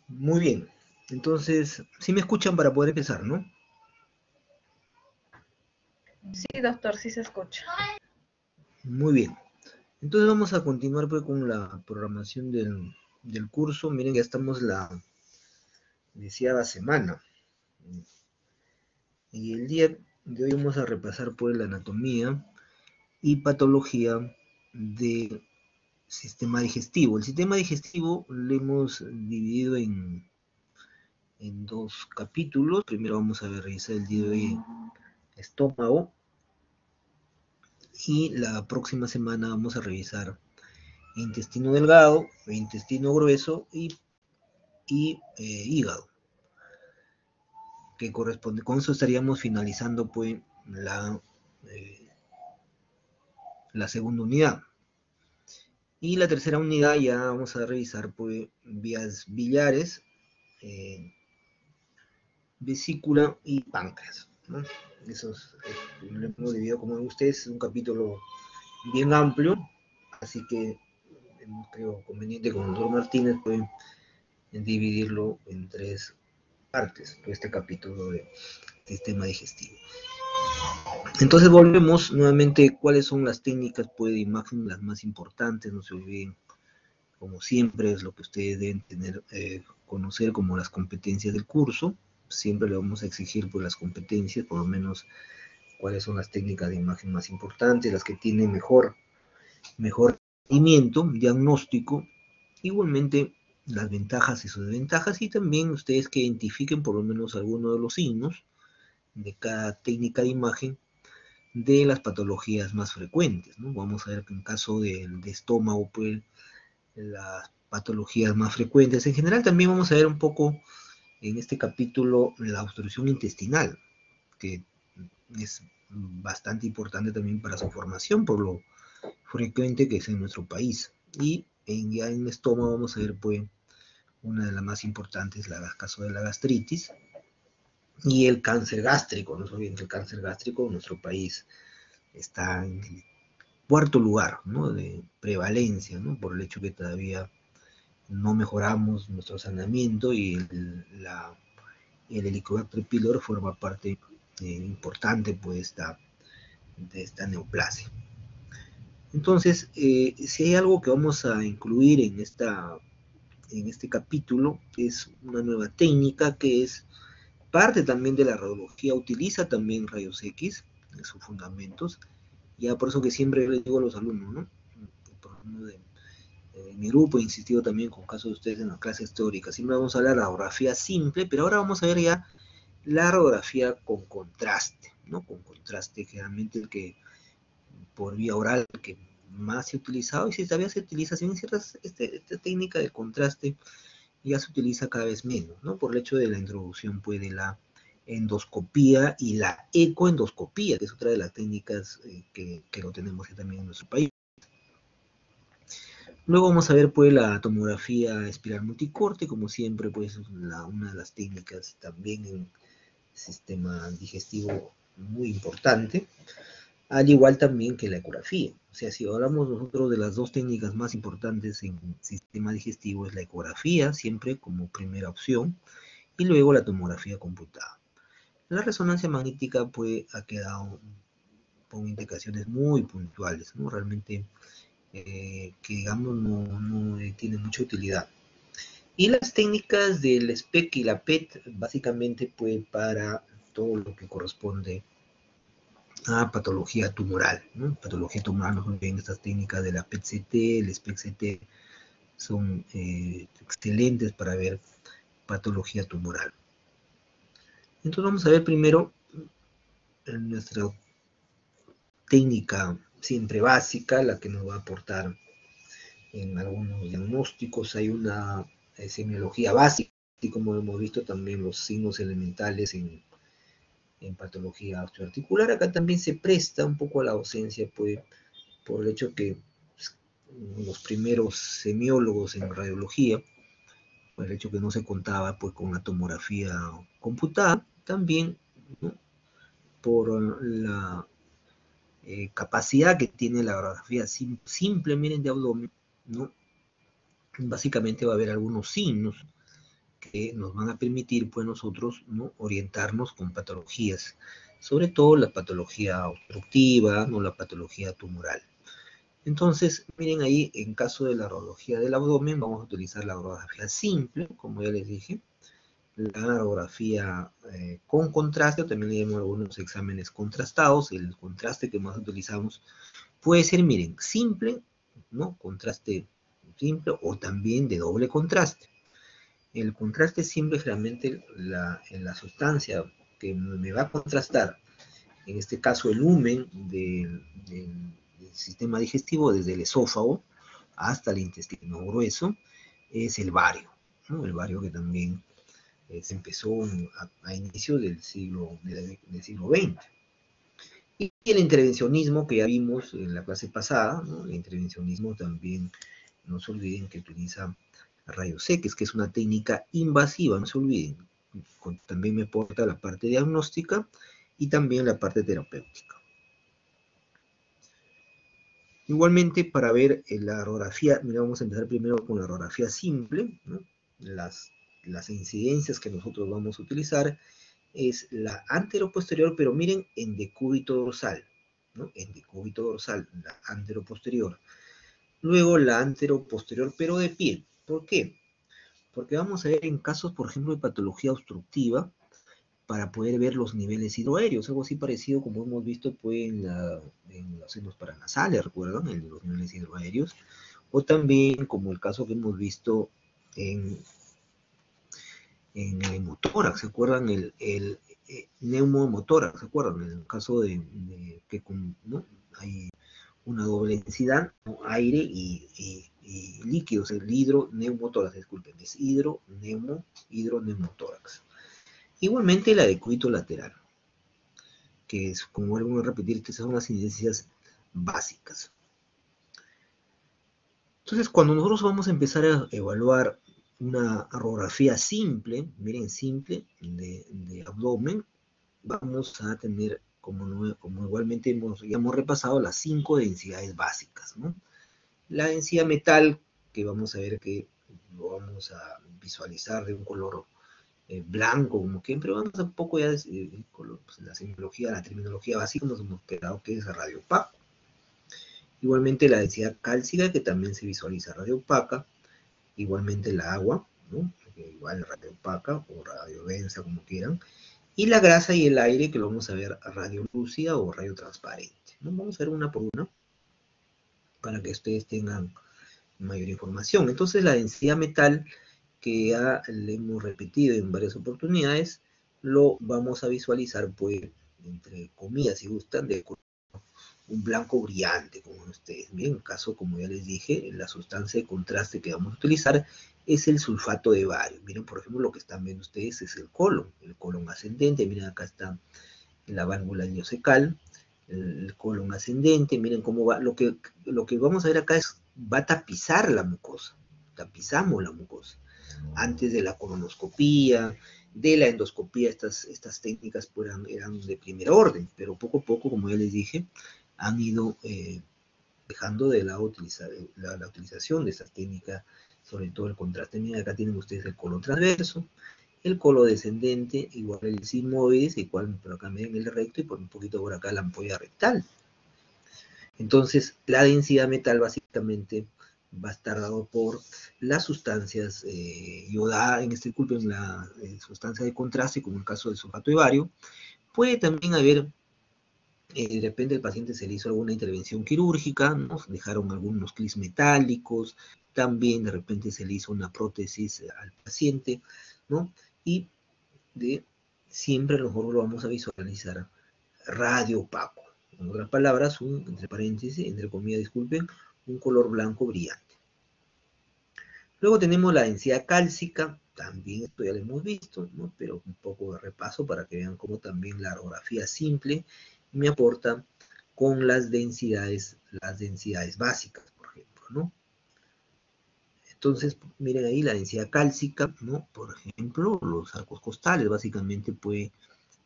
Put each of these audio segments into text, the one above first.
Muy bien. Entonces, sí me escuchan para poder empezar, ¿no? Sí, doctor, sí se escucha. Muy bien. Entonces vamos a continuar pues, con la programación del curso. Miren, ya estamos la 10ª semana. Y el día de hoy vamos a repasar pues la anatomía y patología del sistema digestivo. El sistema digestivo lo hemos dividido en dos capítulos. Primero vamos a revisar el día de hoy estómago y la próxima semana vamos a revisar intestino delgado, intestino grueso y hígado, que corresponde, con eso estaríamos finalizando pues eh, la segunda unidad. Y la tercera unidad ya vamos a revisar pues vías biliares, eh, vesícula y páncreas, ¿no? Eso lo hemos dividido como ustedes, es un capítulo bien amplio, así que creo conveniente con el doctor Martínez pues, en dividirlo en tres partes, todo este capítulo de sistema digestivo. Entonces volvemos nuevamente cuáles son las técnicas pues, de imagen las más importantes, no se olviden, como siempre es lo que ustedes deben tener, conocer como las competencias del curso, siempre le vamos a exigir pues, las competencias, por lo menos cuáles son las técnicas de imagen más importantes, las que tienen mejor rendimiento, diagnóstico, igualmente las ventajas y sus desventajas, y también ustedes que identifiquen por lo menos algunos de los signos de cada técnica de imagen de las patologías más frecuentes, ¿no? Vamos a ver que en caso de estómago, pues las patologías más frecuentes. En general también vamos a ver un poco en este capítulo la obstrucción intestinal, que es bastante importante también para su formación, por lo frecuente que es en nuestro país. Y ya en el estómago vamos a ver pues una de las más importantes, el caso de la gastritis y el cáncer gástrico. No se olviden que el cáncer gástrico en nuestro país está en el cuarto lugar, ¿no? De prevalencia, ¿no? Por el hecho que todavía no mejoramos nuestro saneamiento y el Helicobacter pylori forma parte importante pues, de esta neoplasia. Entonces, si hay algo que vamos a incluir en este capítulo, es una nueva técnica que es parte también de la radiología, utiliza también rayos X en sus fundamentos, ya por eso que siempre les digo a los alumnos, ¿no? Por ejemplo, mi grupo he insistido también con casos de ustedes en las clases teóricas. Siempre vamos a hablar de la radiografía simple, pero ahora vamos a ver ya la radiografía con contraste, ¿no? Con contraste, generalmente el que por vía oral que más se ha utilizado, y si todavía se utiliza, si bien ciertas, esta técnica de contraste ya se utiliza cada vez menos, ¿no? Por el hecho de la introducción pues, de la endoscopía y la ecoendoscopía, que es otra de las técnicas que lo tenemos también en nuestro país. Luego vamos a ver pues la tomografía espiral multicorte, como siempre pues una de las técnicas también en sistema digestivo muy importante, al igual también que la ecografía. O sea, si hablamos nosotros de las dos técnicas más importantes en sistema digestivo es la ecografía, siempre como primera opción, y luego la tomografía computada. La resonancia magnética pues ha quedado con indicaciones muy puntuales, ¿no? Realmente que digamos no tiene mucha utilidad. Y las técnicas del SPEC y la PET, básicamente, pues para todo lo que corresponde a patología tumoral, ¿no? Patología tumoral, no olviden estas técnicas de la PET-CT, el SPEC-CT, son excelentes para ver patología tumoral. Entonces vamos a ver primero nuestra técnica siempre básica, la que nos va a aportar en algunos diagnósticos. Hay una semiología básica, así como hemos visto también los signos elementales en patología osteoarticular. Acá también se presta un poco a la ausencia, pues, por el hecho que pues, los primeros semiólogos en radiología, por el hecho que no se contaba pues, con la tomografía computada, también, ¿no? Por la capacidad que tiene la radiografía simple, miren, de abdomen, ¿no? Básicamente va a haber algunos signos que nos van a permitir, pues, nosotros, ¿no?, orientarnos con patologías, sobre todo la patología obstructiva, ¿no?, la patología tumoral. Entonces, miren ahí, en caso de la radiología del abdomen, vamos a utilizar la radiografía simple, como ya les dije, la radiografía con contraste, o también le llamamos algunos exámenes contrastados. El contraste que más utilizamos puede ser, miren, simple, ¿no?, contraste simple, o también de doble contraste. El contraste simple, generalmente, en la sustancia que me va a contrastar, en este caso el lumen del sistema digestivo, desde el esófago hasta el intestino grueso, es el bario, ¿no? El bario que también se empezó a inicios del siglo XX. Y el intervencionismo que ya vimos en la clase pasada, ¿no? El intervencionismo también, no se olviden que utiliza rayos X, que es una técnica invasiva, no se olviden. También me aporta la parte diagnóstica y también la parte terapéutica. Igualmente, para ver la radiografía, mira, vamos a empezar primero con la radiografía simple, ¿no? Las incidencias que nosotros vamos a utilizar es la anteroposterior, pero miren, en decúbito dorsal, ¿no? En decúbito dorsal, la anteroposterior. Luego la anteroposterior, pero de pie. ¿Por qué? Porque vamos a ver en casos, por ejemplo, de patología obstructiva, para poder ver los niveles hidroaéreos, algo así parecido como hemos visto pues, en los senos paranasales, ¿recuerdan? En los niveles hidroaéreos. O también como el caso que hemos visto en el hemotórax, ¿se acuerdan? El neumohemotórax, ¿se acuerdan? En el caso de que ¿no?, hay una doble densidad, ¿no?, aire y líquidos, el hidroneumotórax, disculpen, es hidroneumotórax. Igualmente la decúbito lateral, que es, como vuelvo a repetir, que son las incidencias básicas. Entonces, cuando nosotros vamos a empezar a evaluar una radiografía simple, miren, simple, de abdomen, vamos a tener, como igualmente ya hemos repasado, las 5 densidades básicas, ¿no? La densidad metal, que vamos a ver que lo vamos a visualizar de un color blanco, como que, pero vamos a un poco ya pues, la terminología básica, nos hemos quedado que es radio opaco. Igualmente la densidad cálcica, que también se visualiza radio opaca. Igualmente el agua, ¿no?, igual radio opaca o radio densa, como quieran. Y la grasa y el aire, que lo vamos a ver radio lúcida o radio transparente, ¿no? Vamos a ver una por una para que ustedes tengan mayor información. Entonces la densidad metal, que ya le hemos repetido en varias oportunidades, lo vamos a visualizar, pues, entre comillas, si gustan, de un blanco brillante, como ustedes ven. En caso, como ya les dije, la sustancia de contraste que vamos a utilizar es el sulfato de bario. Miren, por ejemplo, lo que están viendo ustedes es el colon ascendente. Miren, acá está la válvula iliocecal, el colon ascendente. Miren cómo va. Lo que vamos a ver acá es, va a tapizar la mucosa. Tapizamos la mucosa. Antes de la colonoscopía, de la endoscopía, estas técnicas pues, eran de primer orden, pero poco a poco, como ya les dije, han ido dejando de lado la utilización de estas técnicas, sobre todo el contraste. Miren, acá tienen ustedes el colon transverso, el colon descendente, igual el sigmoides, igual por acá miren el recto y por un poquito por acá la ampolla rectal. Entonces, la densidad metal básicamente va a estar dado por las sustancias yodadas, disculpen, la sustancia de contraste, como en el caso del sulfato de bario. Puede también haber, de repente el paciente se le hizo alguna intervención quirúrgica, ¿no?, dejaron algunos clips metálicos, también de repente se le hizo una prótesis al paciente, ¿no? Y siempre nosotros lo vamos a visualizar radio opaco. En otras palabras, entre paréntesis, entre comillas, disculpen, un color blanco brillante. Luego tenemos la densidad cálcica, también esto ya lo hemos visto, ¿no?, pero un poco de repaso para que vean cómo también la radiografía simple me aporta con las densidades básicas, por ejemplo, ¿no? Entonces, miren ahí la densidad cálcica, ¿no? Por ejemplo, los arcos costales, básicamente puede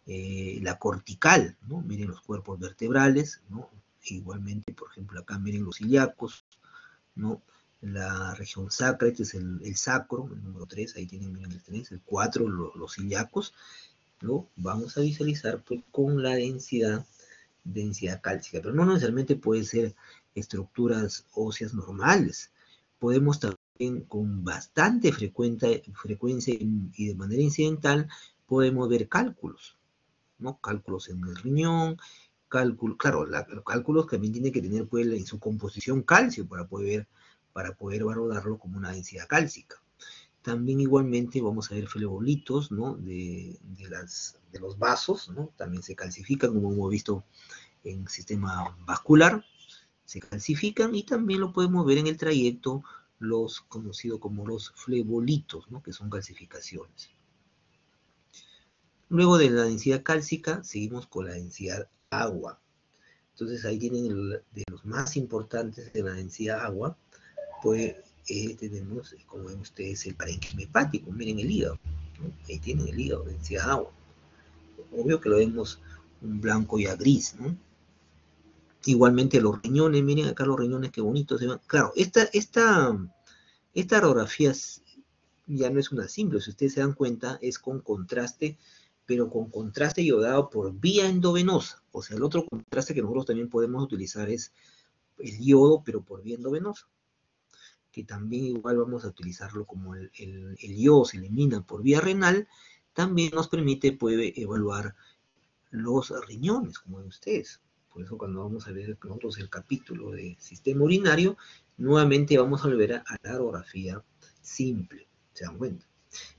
la cortical, ¿no? Miren los cuerpos vertebrales, ¿no? Igualmente, por ejemplo, acá miren los ilíacos, ¿no? la región sacra, este es el sacro, el número 3, ahí tienen el 3, el 4, los ilíacos, ¿no? Vamos a visualizar pues, con la densidad cálcica, pero no necesariamente puede ser estructuras óseas normales. Podemos también con bastante frecuencia y de manera incidental podemos ver cálculos, ¿no? Cálculos en el riñón, claro, los cálculos también tienen que tener pues, en su composición calcio para poder valodarlo como una densidad cálcica. También igualmente vamos a ver flebolitos, ¿no? de los vasos, ¿no? También se calcifican, como hemos visto en el sistema vascular, se calcifican y también lo podemos ver en el trayecto, los conocidos como los flebolitos, ¿no? Que son calcificaciones. Luego de la densidad cálcica, seguimos con la densidad agua. Entonces ahí tienen de los más importantes de la densidad agua, pues tenemos, como ven ustedes, el parénquima hepático. Miren el hígado, ¿no? Ahí tienen el hígado, densidad agua. Obvio que lo vemos un blanco y a gris, ¿no? Igualmente los riñones, miren acá los riñones, qué bonitos se ven. Claro, esta radiografía ya no es una simple, si ustedes se dan cuenta, es con contraste, pero con contraste iodado por vía endovenosa. O sea, el otro contraste que nosotros también podemos utilizar es el yodo, pero por vía endovenosa, que también igual vamos a utilizarlo como el yodo se elimina por vía renal, también nos permite, puede evaluar los riñones, como ven ustedes. Por eso cuando vamos a ver nosotros el capítulo de sistema urinario, nuevamente vamos a volver a la radiografía simple, ¿se dan cuenta?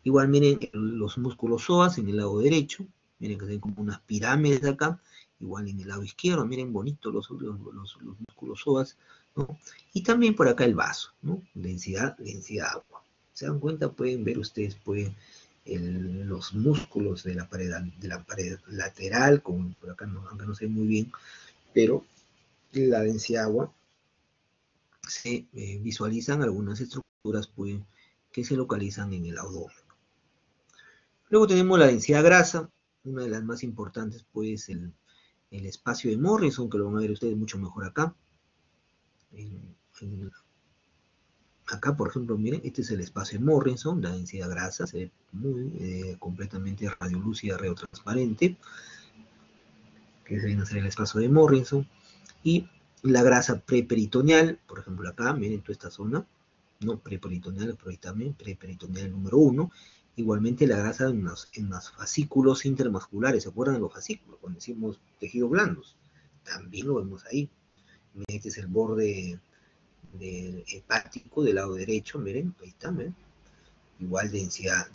Igual miren los músculos psoas en el lado derecho, miren que se ven como unas pirámides acá, igual en el lado izquierdo, miren bonitos los músculos psoas, ¿no? Y también por acá el vaso, ¿no? Densidad agua. ¿Se dan cuenta? Pueden ver ustedes, pueden los músculos de la pared lateral, como por acá no, aunque no sé muy bien, pero la densidad agua se visualizan algunas estructuras pues, que se localizan en el abdomen. Luego tenemos la densidad grasa, una de las más importantes pues el espacio de Morrison, que lo van a ver ustedes mucho mejor acá. Acá, por ejemplo, miren, este es el espacio de Morrison, la densidad grasa, se ve muy completamente radiolúcida, radiotransparente, que se viene a ser el espacio de Morrison. Y la grasa preperitoneal, por ejemplo acá, miren toda esta zona, no preperitoneal, pero ahí también, preperitoneal número 1. Igualmente la grasa en los fascículos intermusculares, ¿se acuerdan de los fascículos? Cuando decimos tejidos blandos, también lo vemos ahí. Miren, este es el borde del hepático del lado derecho, miren, ahí está, miren. Igual densidad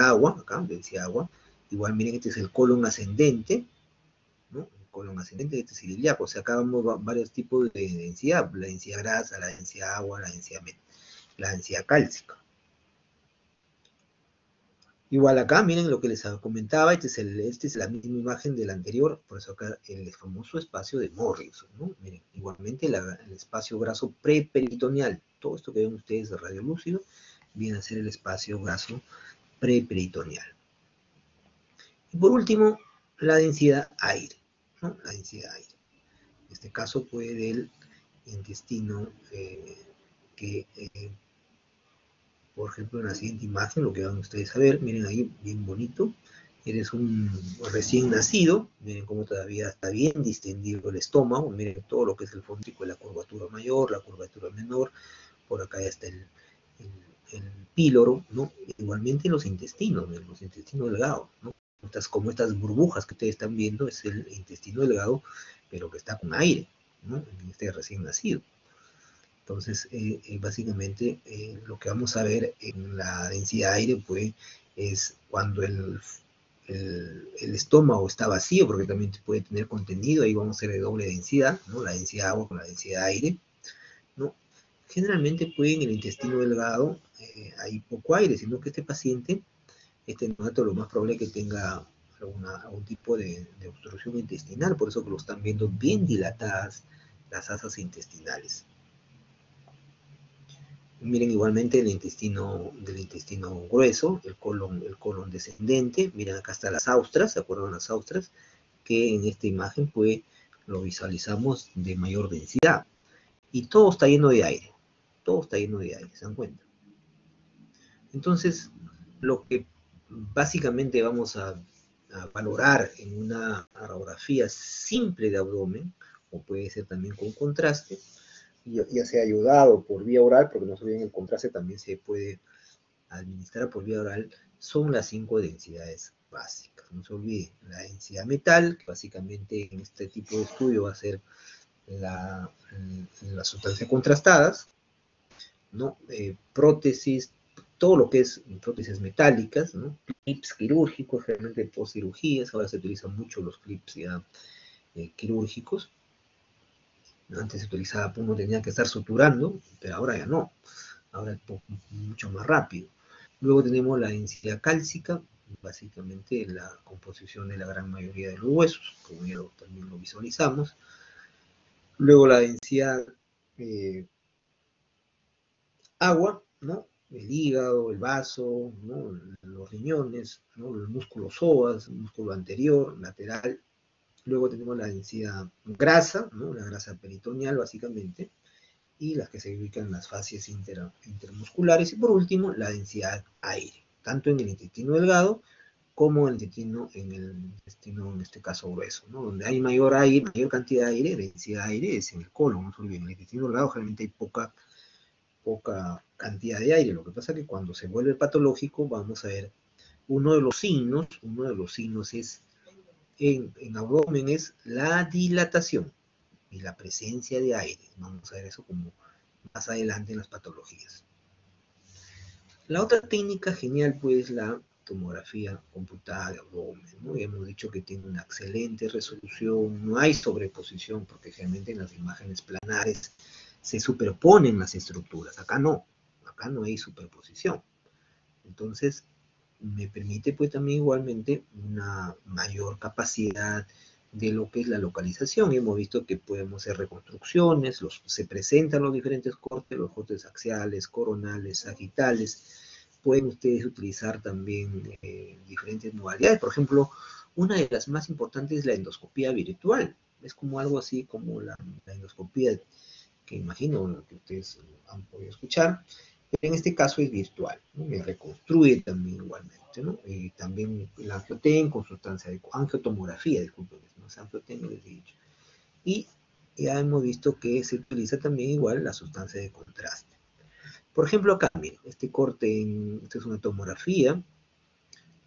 agua, acá, densidad agua. Igual miren, este es el colon ascendente, ¿no? El colon ascendente, este es el ilíaco. O sea, acá vemos varios tipos de densidad, la densidad grasa, la densidad agua, la densidad cálcica. Igual acá, miren lo que les comentaba, esta es la misma imagen de la anterior, por eso acá el famoso espacio de Morrison, ¿no? Miren, igualmente el espacio graso preperitoneal, todo esto que ven ustedes de radiolúcido, viene a ser el espacio graso preperitoneal. Y por último, la densidad aire, ¿no? La densidad aire. En este caso puede del intestino por ejemplo, en la siguiente imagen, lo que van ustedes a ver, miren ahí, bien bonito, eres un recién nacido, miren cómo todavía está bien distendido el estómago, miren todo lo que es el fóntrico, la curvatura mayor, la curvatura menor, por acá ya está el píloro, ¿no? Igualmente los intestinos delgados, ¿no? Como estas burbujas que ustedes están viendo, es el intestino delgado, pero que está con aire, ¿no? En este recién nacido. Entonces, básicamente, lo que vamos a ver en la densidad de aire, pues, es cuando el estómago está vacío, porque también puede tener contenido, ahí vamos a hacer de doble densidad, ¿no? La densidad de agua con la densidad de aire, ¿no? Generalmente, pues, en el intestino delgado hay poco aire, sino que este paciente, este neonato, lo más probable es que tenga algún tipo de obstrucción intestinal, por eso que lo están viendo bien dilatadas las asas intestinales. Miren igualmente del intestino grueso, el colon descendente. Miren acá están las austras, ¿se acuerdan las austras? Que en esta imagen pues lo visualizamos de mayor densidad. Y todo está lleno de aire. todo está lleno de aire, ¿se dan cuenta? Entonces, lo que básicamente vamos a valorar en una radiografía simple de abdomen, o puede ser también con contraste, ya sea ayudado por vía oral, porque no se olviden, el contraste también se puede administrar por vía oral, son las 5 densidades básicas. No se olviden, la densidad metal, que básicamente en este tipo de estudio va a ser las sustancias contrastadas, ¿no? Prótesis, todo lo que es prótesis metálicas, ¿no? Clips quirúrgicos, realmente post cirugías, ahora se utilizan mucho los clips ya quirúrgicos. Antes se utilizaba, uno tenía que estar suturando, pero ahora ya no, ahora es mucho más rápido. Luego tenemos la densidad cálcica, básicamente la composición de la gran mayoría de los huesos, como ya también lo visualizamos. Luego la densidad agua, ¿no? El hígado, el vaso, ¿no? Los riñones, ¿no? Los músculos psoas, el músculo anterior, lateral. Luego tenemos la densidad grasa, ¿no? La grasa peritoneal básicamente, y las que se ubican en las fascias intermusculares. Y por último, la densidad aire, tanto en el intestino delgado como en el intestino, en este caso grueso, ¿no? Donde hay mayor aire, mayor cantidad de aire, densidad de aire es en el colon, no se olviden. En el intestino delgado generalmente hay poca cantidad de aire. Lo que pasa es que cuando se vuelve patológico vamos a ver uno de los signos es en abdomen es la dilatación y la presencia de aire. Vamos a ver eso como más adelante en las patologías. La otra técnica genial pues la tomografía computada de abdomen, ¿no? Hemos dicho que tiene una excelente resolución, no hay sobreposición porque generalmente en las imágenes planares se superponen las estructuras, acá no hay superposición. Entonces, me permite pues también igualmente una mayor capacidad de lo que es la localización. Hemos visto que podemos hacer reconstrucciones, se presentan los diferentes los cortes axiales, coronales, sagitales. Pueden ustedes utilizar también diferentes modalidades. Por ejemplo, una de las más importantes es la endoscopía virtual. Es como algo así como la endoscopía que imagino que ustedes han podido escuchar. En este caso es virtual, ¿no? Me reconstruye también igualmente, ¿no? También el angioten con sustancia de angiotomografía, disculpen, no es angioten, les he dicho. Y ya hemos visto que se utiliza también igual la sustancia de contraste. Por ejemplo, acá, miren, este corte, esta es una tomografía,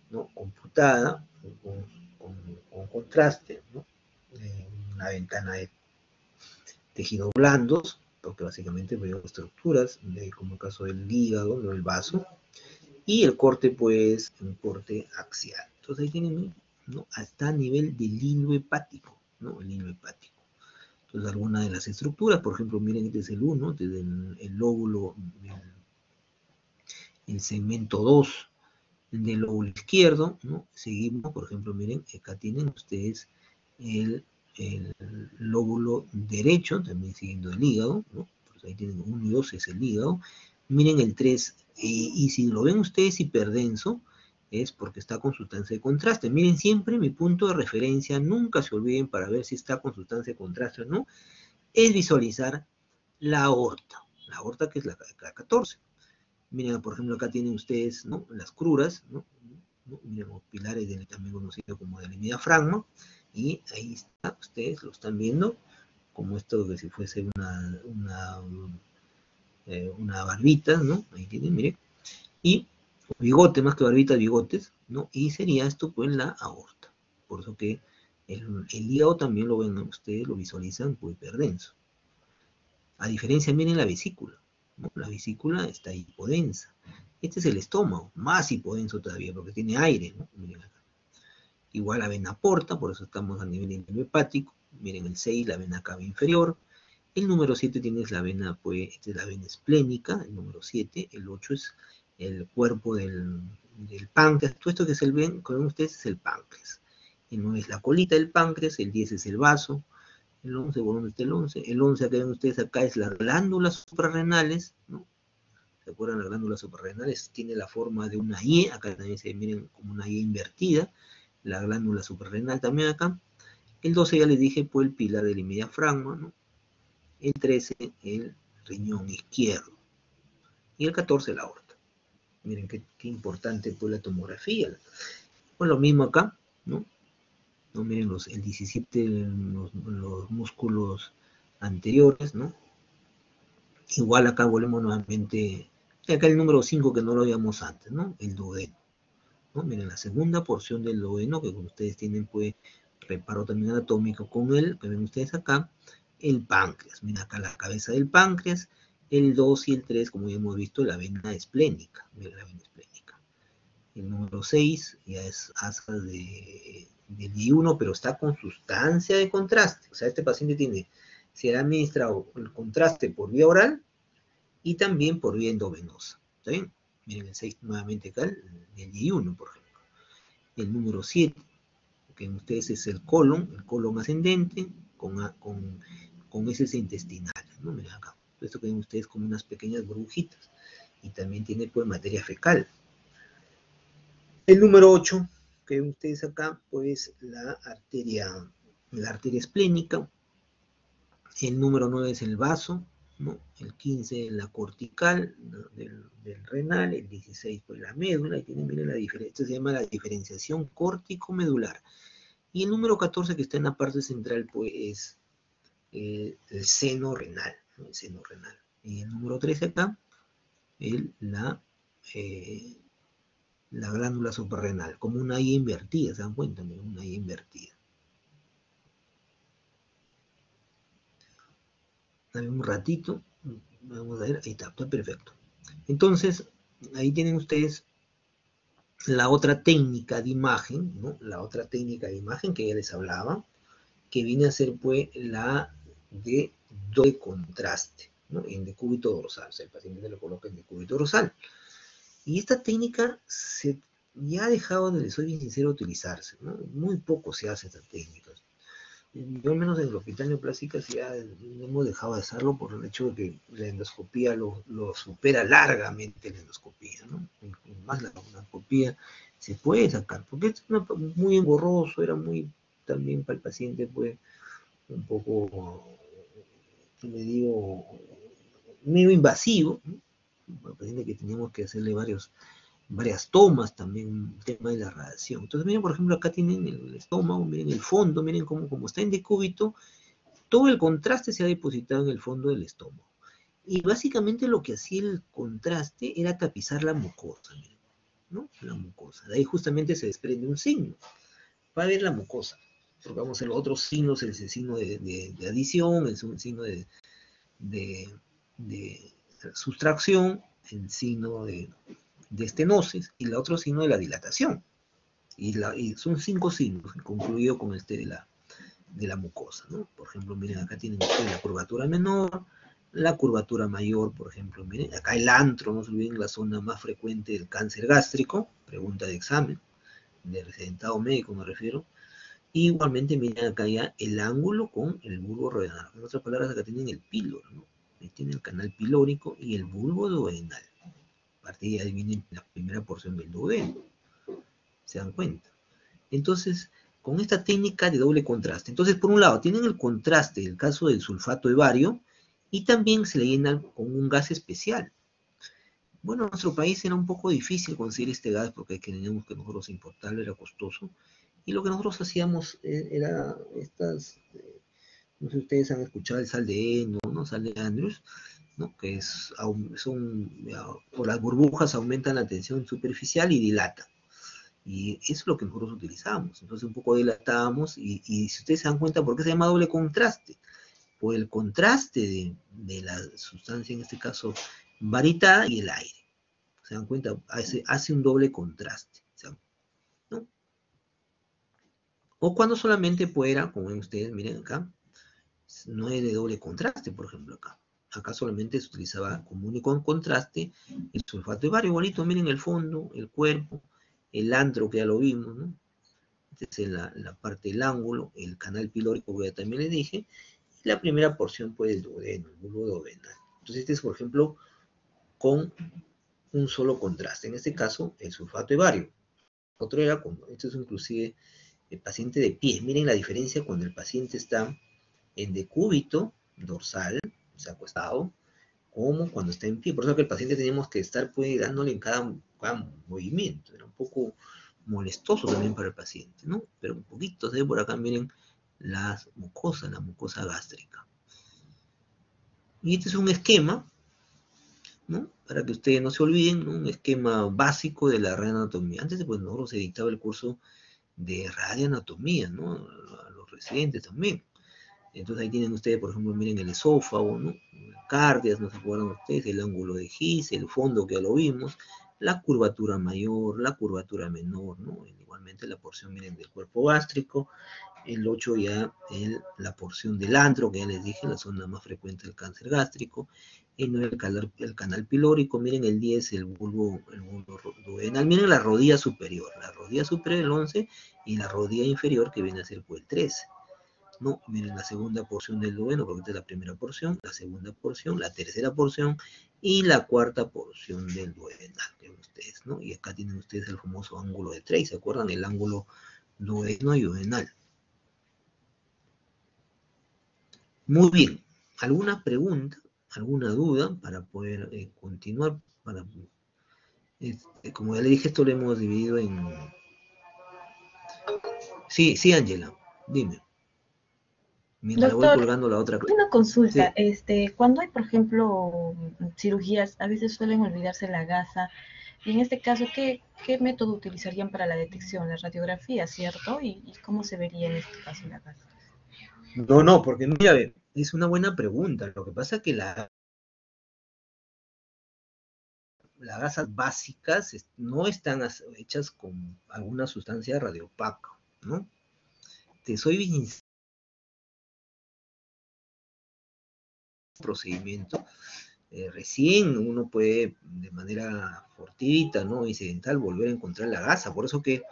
¿no? Computada con contraste, ¿no? Una ventana de tejidos blandos, porque básicamente veo estructuras, como el caso del hígado, no el vaso, y el corte pues un corte axial. Entonces ahí tienen, ¿no? Hasta a nivel del hilo hepático, ¿no? El hilo hepático. Entonces algunas de las estructuras, por ejemplo, miren, este es el 1, este es el lóbulo, el segmento 2 del lóbulo izquierdo, ¿no? Seguimos, por ejemplo, miren, acá tienen ustedes el lóbulo derecho, también siguiendo el hígado, ¿no? Pues ahí tienen 1 y 2 es el hígado. Miren el 3, y si lo ven ustedes hiperdenso, es porque está con sustancia de contraste. Miren siempre mi punto de referencia, nunca se olviden para ver si está con sustancia de contraste o no, es visualizar la aorta que es la 14. Miren, por ejemplo, acá tienen ustedes, ¿no? Las cruras, ¿no? Miren, los pilares también conocido como del diafragma, y ahí está, ustedes lo están viendo, como esto que si fuese una barbita, ¿no? Ahí tienen, miren, y bigote, más que barbita, bigotes, ¿no? Y sería esto pues la aorta. Por eso que el hígado también lo ven, ¿no? Ustedes lo visualizan pues hiperdenso. A diferencia, miren la vesícula, ¿no? La vesícula está hipodensa. Este es el estómago, más hipodenso todavía, porque tiene aire, ¿no? Miren acá. Igual la vena porta, por eso estamos a nivel hepático. Miren el 6, la vena cava inferior. El número 7 tienes la vena, pues, esta es la vena esplénica, el número 7. El 8 es el cuerpo del páncreas. Todo esto que es el ven, con ustedes es el páncreas. El 9 es la colita del páncreas, el 10 es el vaso, el 11, ¿por dónde está el 11? El 11, acá ven ustedes, acá es las glándulas suprarrenales, ¿no? ¿Se acuerdan? Las glándulas suprarrenales tiene la forma de una Y, acá también se miren como una Y invertida, la glándula suprarrenal también acá. El 12 ya les dije, pues el pilar del hemidiafragma, ¿no? El 13, el riñón izquierdo. y el 14 la aorta. Miren qué importante pues la tomografía. Pues lo mismo acá, ¿no? ¿No? Miren el 17, los músculos anteriores, ¿no? Igual acá volvemos nuevamente, acá el número 5 que no lo veíamos antes, ¿no? El duodeno, ¿no? Miren, la segunda porción del duodeno, que ustedes tienen pues reparo también anatómico con él, que ven ustedes acá, el páncreas, miren acá la cabeza del páncreas, el 2 y el 3, como ya hemos visto, la vena esplénica, miren la vena esplénica. El número 6 ya es asas del I1, pero está con sustancia de contraste. O sea, este paciente tiene, se le ha administrado el contraste por vía oral y también por vía endovenosa. ¿Está bien? Miren el 6 nuevamente acá, el I1, por ejemplo. El número 7, que en ustedes es el colon ascendente con heces intestinales, ¿no? Miren acá. Esto que ven ustedes como unas pequeñas burbujitas. Y también tiene pues materia fecal. El número 8, que ven ustedes acá, pues la arteria esplénica. El número 9 es el vaso, ¿no? El 15 la cortical, ¿no? del renal, el 16 pues la médula, y tienen, miren la diferencia, esto se llama la diferenciación córtico-medular. Y el número 14 que está en la parte central pues es el seno renal, ¿no? El seno renal. Y el número 13 acá, la glándula suprarrenal, como una I invertida, ¿se dan cuenta? Una I invertida. Dame un ratito, vamos a ver, ahí está perfecto. Entonces, ahí tienen ustedes la otra técnica de imagen, ¿no? La otra técnica de imagen que ya les hablaba, que viene a ser pues la de doble contraste, ¿no? En decúbito dorsal, o sea, el paciente se lo coloca en decúbito dorsal. Y esta técnica ya ha dejado, les soy bien sincero, utilizarse, ¿no? Muy poco se hace esta técnica. Yo al menos en el hospital neoplásicas ya hemos dejado de hacerlo por el hecho de que la endoscopía lo supera largamente la endoscopía, ¿no? Y más la endoscopía se puede sacar, porque es muy engorroso, era muy también para el paciente, pues, un poco, me digo, medio invasivo, ¿no? Para el paciente que teníamos que hacerle varias tomas también, el tema de la radiación. Entonces, miren, por ejemplo, acá tienen el estómago, miren el fondo, miren cómo está en decúbito, todo el contraste se ha depositado en el fondo del estómago. Y básicamente lo que hacía el contraste era tapizar la mucosa, miren, ¿no? La mucosa. De ahí justamente se desprende un signo. Va a ver la mucosa. Porque vamos a ver los otros signos, el signo de adición, el signo de sustracción, el signo de estenosis y el otro signo de la dilatación. Y son 5 signos, concluido con este de la mucosa, ¿no? Por ejemplo, miren, acá tienen ustedes la curvatura menor, la curvatura mayor, por ejemplo, miren, acá el antro, no se olviden, la zona más frecuente del cáncer gástrico, pregunta de examen, de residentado médico me refiero. Y igualmente, miren acá ya el ángulo con el bulbo renal. En otras palabras, acá tienen el píloro, ¿no? Ahí tienen el canal pilórico y el bulbo duodenal. A partir de ahí viene la primera porción del duodeno. ¿Se dan cuenta? Entonces, con esta técnica de doble contraste. Entonces, por un lado, tienen el contraste, el caso del sulfato de bario, y también se le llenan con un gas especial. Bueno, en nuestro país era un poco difícil conseguir este gas porque teníamos que nosotros importarlo, era costoso. Y lo que nosotros hacíamos era estas, no sé si ustedes han escuchado el sal de heno, ¿no? Sal de Andrews, ¿no? Que por las burbujas aumentan la tensión superficial y dilatan. Y eso es lo que nosotros utilizamos. Entonces un poco dilatamos y si ustedes se dan cuenta, ¿por qué se llama doble contraste? Por el contraste de la sustancia, en este caso, baritada y el aire. ¿Se dan cuenta? Hace un doble contraste. ¿No? O cuando solamente fuera, como ven ustedes, miren acá, no es de doble contraste, por ejemplo, acá. Acá solamente se utilizaba como único contraste el sulfato de bario, igualito, miren el fondo, el cuerpo, el antro que ya lo vimos, ¿no? Esta es la parte del ángulo, el canal pilórico que ya también les dije, y la primera porción pues del duodeno, el bulbo duodenal. Entonces este es, por ejemplo, con un solo contraste, en este caso el sulfato de bario. Otro era, esto es inclusive el paciente de pie, miren la diferencia cuando el paciente está en decúbito dorsal, o sea, acostado, como cuando está en pie. Por eso que el paciente tenemos que estar pues dándole en cada movimiento. Era un poco molestoso también para el paciente, ¿no? Pero un poquito, ¿sí? Por acá miren la mucosa gástrica. Y este es un esquema, ¿no? Para que ustedes no se olviden, ¿no? Un esquema básico de la radioanatomía. Antes, pues, nosotros se dictaba el curso de radioanatomía, ¿no? A los residentes también. Entonces ahí tienen ustedes, por ejemplo, miren el esófago, ¿no? Cardias, ¿no se acuerdan ustedes? El ángulo de Gis, el fondo que ya lo vimos, la curvatura mayor, la curvatura menor, ¿no? Igualmente la porción, miren, del cuerpo gástrico. El 8 ya la porción del antro, que ya les dije, la zona más frecuente del cáncer gástrico. El 9 el canal pilórico. Miren el 10 el bulbo duodenal. Miren la rodilla superior. La rodilla superior el 11 y la rodilla inferior que viene a ser pues, el 13. No, miren la segunda porción del duodeno, porque esta es la primera porción, la segunda porción, la tercera porción y la cuarta porción del duodenal, ustedes, ¿no? Y acá tienen ustedes el famoso ángulo de Trey, ¿se acuerdan? El ángulo duodeno y duodenal. Muy bien. ¿Alguna pregunta, alguna duda para poder continuar? Como ya le dije, esto lo hemos dividido en... Sí, sí, Ángela, dime. Mientras voy Doctor, colgando la otra... una consulta. Sí. Cuando hay, por ejemplo, cirugías, a veces suelen olvidarse la gasa. Y en este caso, ¿qué método utilizarían para la detección? La radiografía, ¿cierto? ¿Y cómo se vería en este caso la gasa? No, porque mira, es una buena pregunta. Lo que pasa es que las gasas básicas no están hechas con alguna sustancia radiopaca, ¿no? Te soy bien procedimiento. Recién uno puede de manera fortuita, ¿no? Incidental volver a encontrar la gasa. Por eso que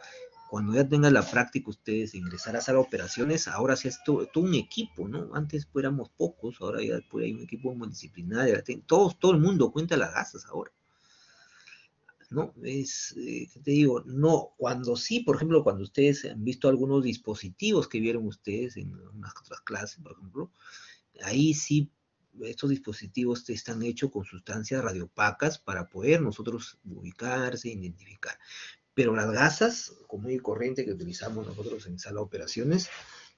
cuando ya tengan la práctica ustedes ingresar a sala de operaciones, ahora sí es todo un equipo, ¿no? Antes pues, éramos pocos, ahora ya pues, hay un equipo multidisciplinario, todo el mundo cuenta las gasas ahora. ¿No? ¿Qué te digo? No, cuando sí, por ejemplo, cuando ustedes han visto algunos dispositivos que vieron ustedes en unas otras clases, por ejemplo, ahí sí, estos dispositivos están hechos con sustancias radiopacas para poder nosotros ubicarse, identificar. Pero las gasas común y corriente que utilizamos nosotros en sala de operaciones,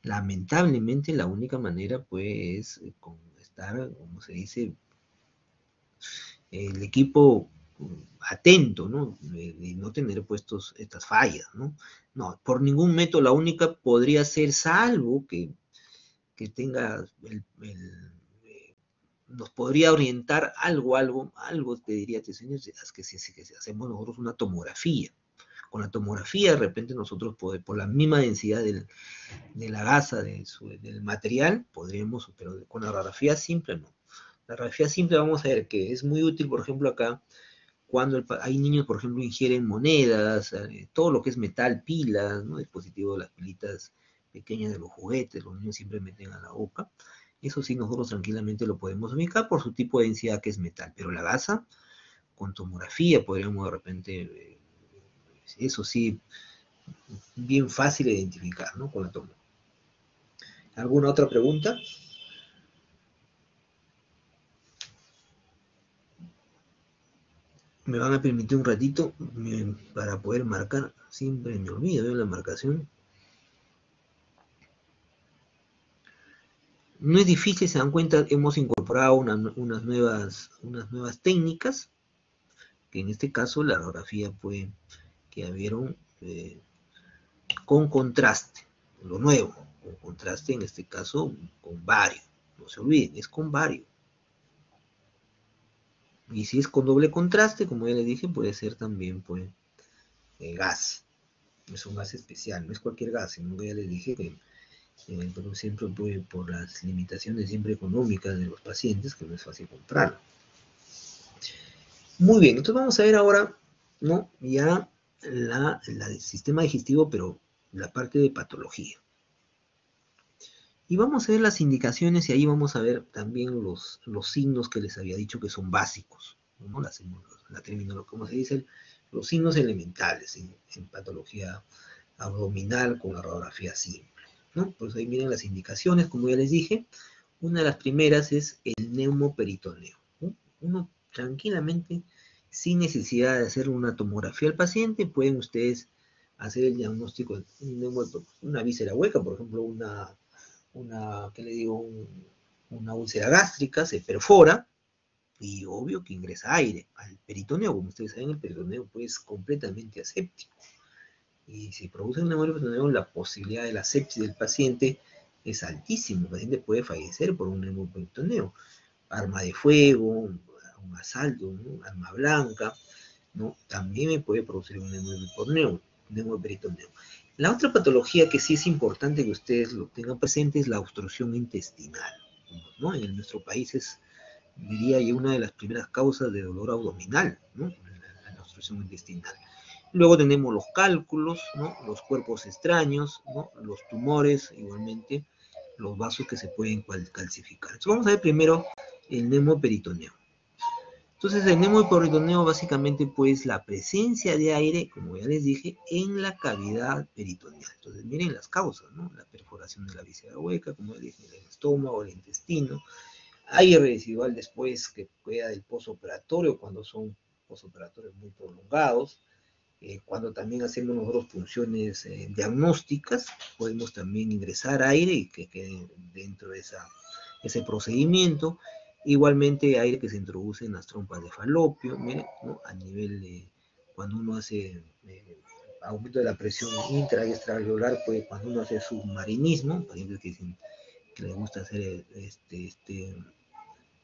lamentablemente la única manera pues es con estar, como se dice, el equipo atento, ¿no? Y no tener puestos estas fallas, ¿no? No, por ningún método, la única podría ser salvo que tenga nos podría orientar algo, te diría, es que si hacemos nosotros una tomografía. Con la tomografía, de repente nosotros, por la misma densidad de la gasa, del material, podríamos, pero con la radiografía simple no. La radiografía simple vamos a ver que es muy útil, por ejemplo, acá, cuando hay niños, por ejemplo, ingieren monedas, todo lo que es metal, pilas, ¿no? Dispositivos de las pilitas pequeñas de los juguetes, los niños siempre meten a la boca. Eso sí, nosotros tranquilamente lo podemos ubicar por su tipo de densidad que es metal, pero la gasa, con tomografía, podríamos de repente, eso sí, bien fácil de identificar, ¿no? Con la toma. ¿Alguna otra pregunta? Me van a permitir un ratito para poder marcar. Siempre me olvido de la marcación. No es difícil, se dan cuenta, hemos incorporado unas nuevas técnicas, que en este caso la radiografía fue que vieron con contraste, lo nuevo, con contraste en este caso con bario. No se olviden, es con bario. Y si es con doble contraste, como ya les dije, puede ser también pues, gas. Es un gas especial, no es cualquier gas, sino que ya les dije que pero siempre puede, por las limitaciones siempre económicas de los pacientes, que no es fácil comprarlo. Muy bien, entonces vamos a ver ahora, ¿no? Ya el sistema digestivo, pero la parte de patología. Y vamos a ver las indicaciones y ahí vamos a ver también los signos que les había dicho que son básicos, ¿no? La terminología, como se dice, los signos elementales en patología abdominal con la radiografía simple, ¿no? Pues ahí miren las indicaciones, como ya les dije, una de las primeras es el neumoperitoneo, ¿no? Uno tranquilamente, sin necesidad de hacer una tomografía al paciente, pueden ustedes hacer el diagnóstico de una víscera hueca, por ejemplo, ¿qué le digo? Una úlcera gástrica, se perfora, y obvio que ingresa aire al peritoneo. Como ustedes saben, el peritoneo pues es completamente aséptico. Y si produce un neumonía peritoneo, la posibilidad de la sepsis del paciente es altísima. El paciente puede fallecer por un neumonía peritoneo. Arma de fuego, un asalto, ¿no? Arma blanca, ¿no? También me puede producir un neumonía peritoneo. La otra patología que sí es importante que ustedes lo tengan presente es la obstrucción intestinal, ¿no? En nuestro país es, diría yo, una de las primeras causas de dolor abdominal, ¿no? La obstrucción intestinal. Luego tenemos los cálculos, ¿no? Los cuerpos extraños, ¿no? Los tumores, igualmente, los vasos que se pueden calcificar. Entonces vamos a ver primero el neumoperitoneo. Entonces el neumoperitoneo básicamente pues la presencia de aire, como ya les dije, en la cavidad peritoneal. Entonces miren las causas, ¿no? La perforación de la víscera hueca, como ya dije, el estómago, el intestino, aire residual después que queda del posoperatorio, cuando son posoperatorios muy prolongados. Cuando también hacemos nosotros funciones diagnósticas, podemos también ingresar aire y que quede dentro de ese procedimiento. Igualmente aire que se introduce en las trompas de falopio, miren, ¿no? A nivel de cuando uno hace aumento de la presión intra y extraalveolar, pues cuando uno hace submarinismo, pacientes que les gusta hacer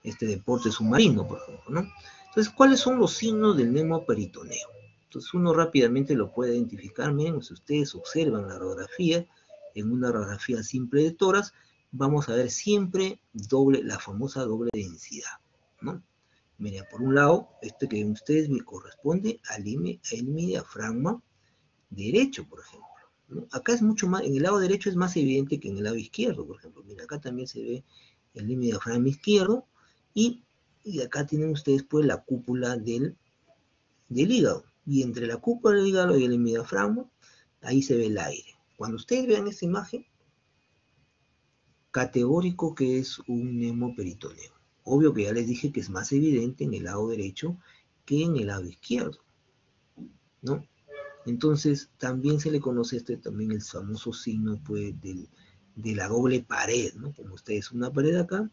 este deporte submarino, por ejemplo, ¿no? Entonces, ¿cuáles son los signos del neumoperitoneo? Entonces, uno rápidamente lo puede identificar. Miren, si ustedes observan la radiografía, en una radiografía simple de tórax, vamos a ver siempre la famosa doble densidad, ¿no? Mira, por un lado, este que ustedes me corresponde al mi diafragma derecho, por ejemplo, ¿no? Acá es mucho más, en el lado derecho es más evidente que en el lado izquierdo, por ejemplo. Mira, acá también se ve el diafragma izquierdo y, y acá tienen ustedes pues la cúpula del hígado. Y entre la cúpula del hígado y el diafragma, ahí se ve el aire. Cuando ustedes vean esta imagen, categórico que es un neumoperitoneo. Obvio que ya les dije que es más evidente en el lado derecho que en el lado izquierdo, ¿no? Entonces, también se le conoce también el famoso signo pues, de la doble pared, ¿no? Como ustedes, una pared acá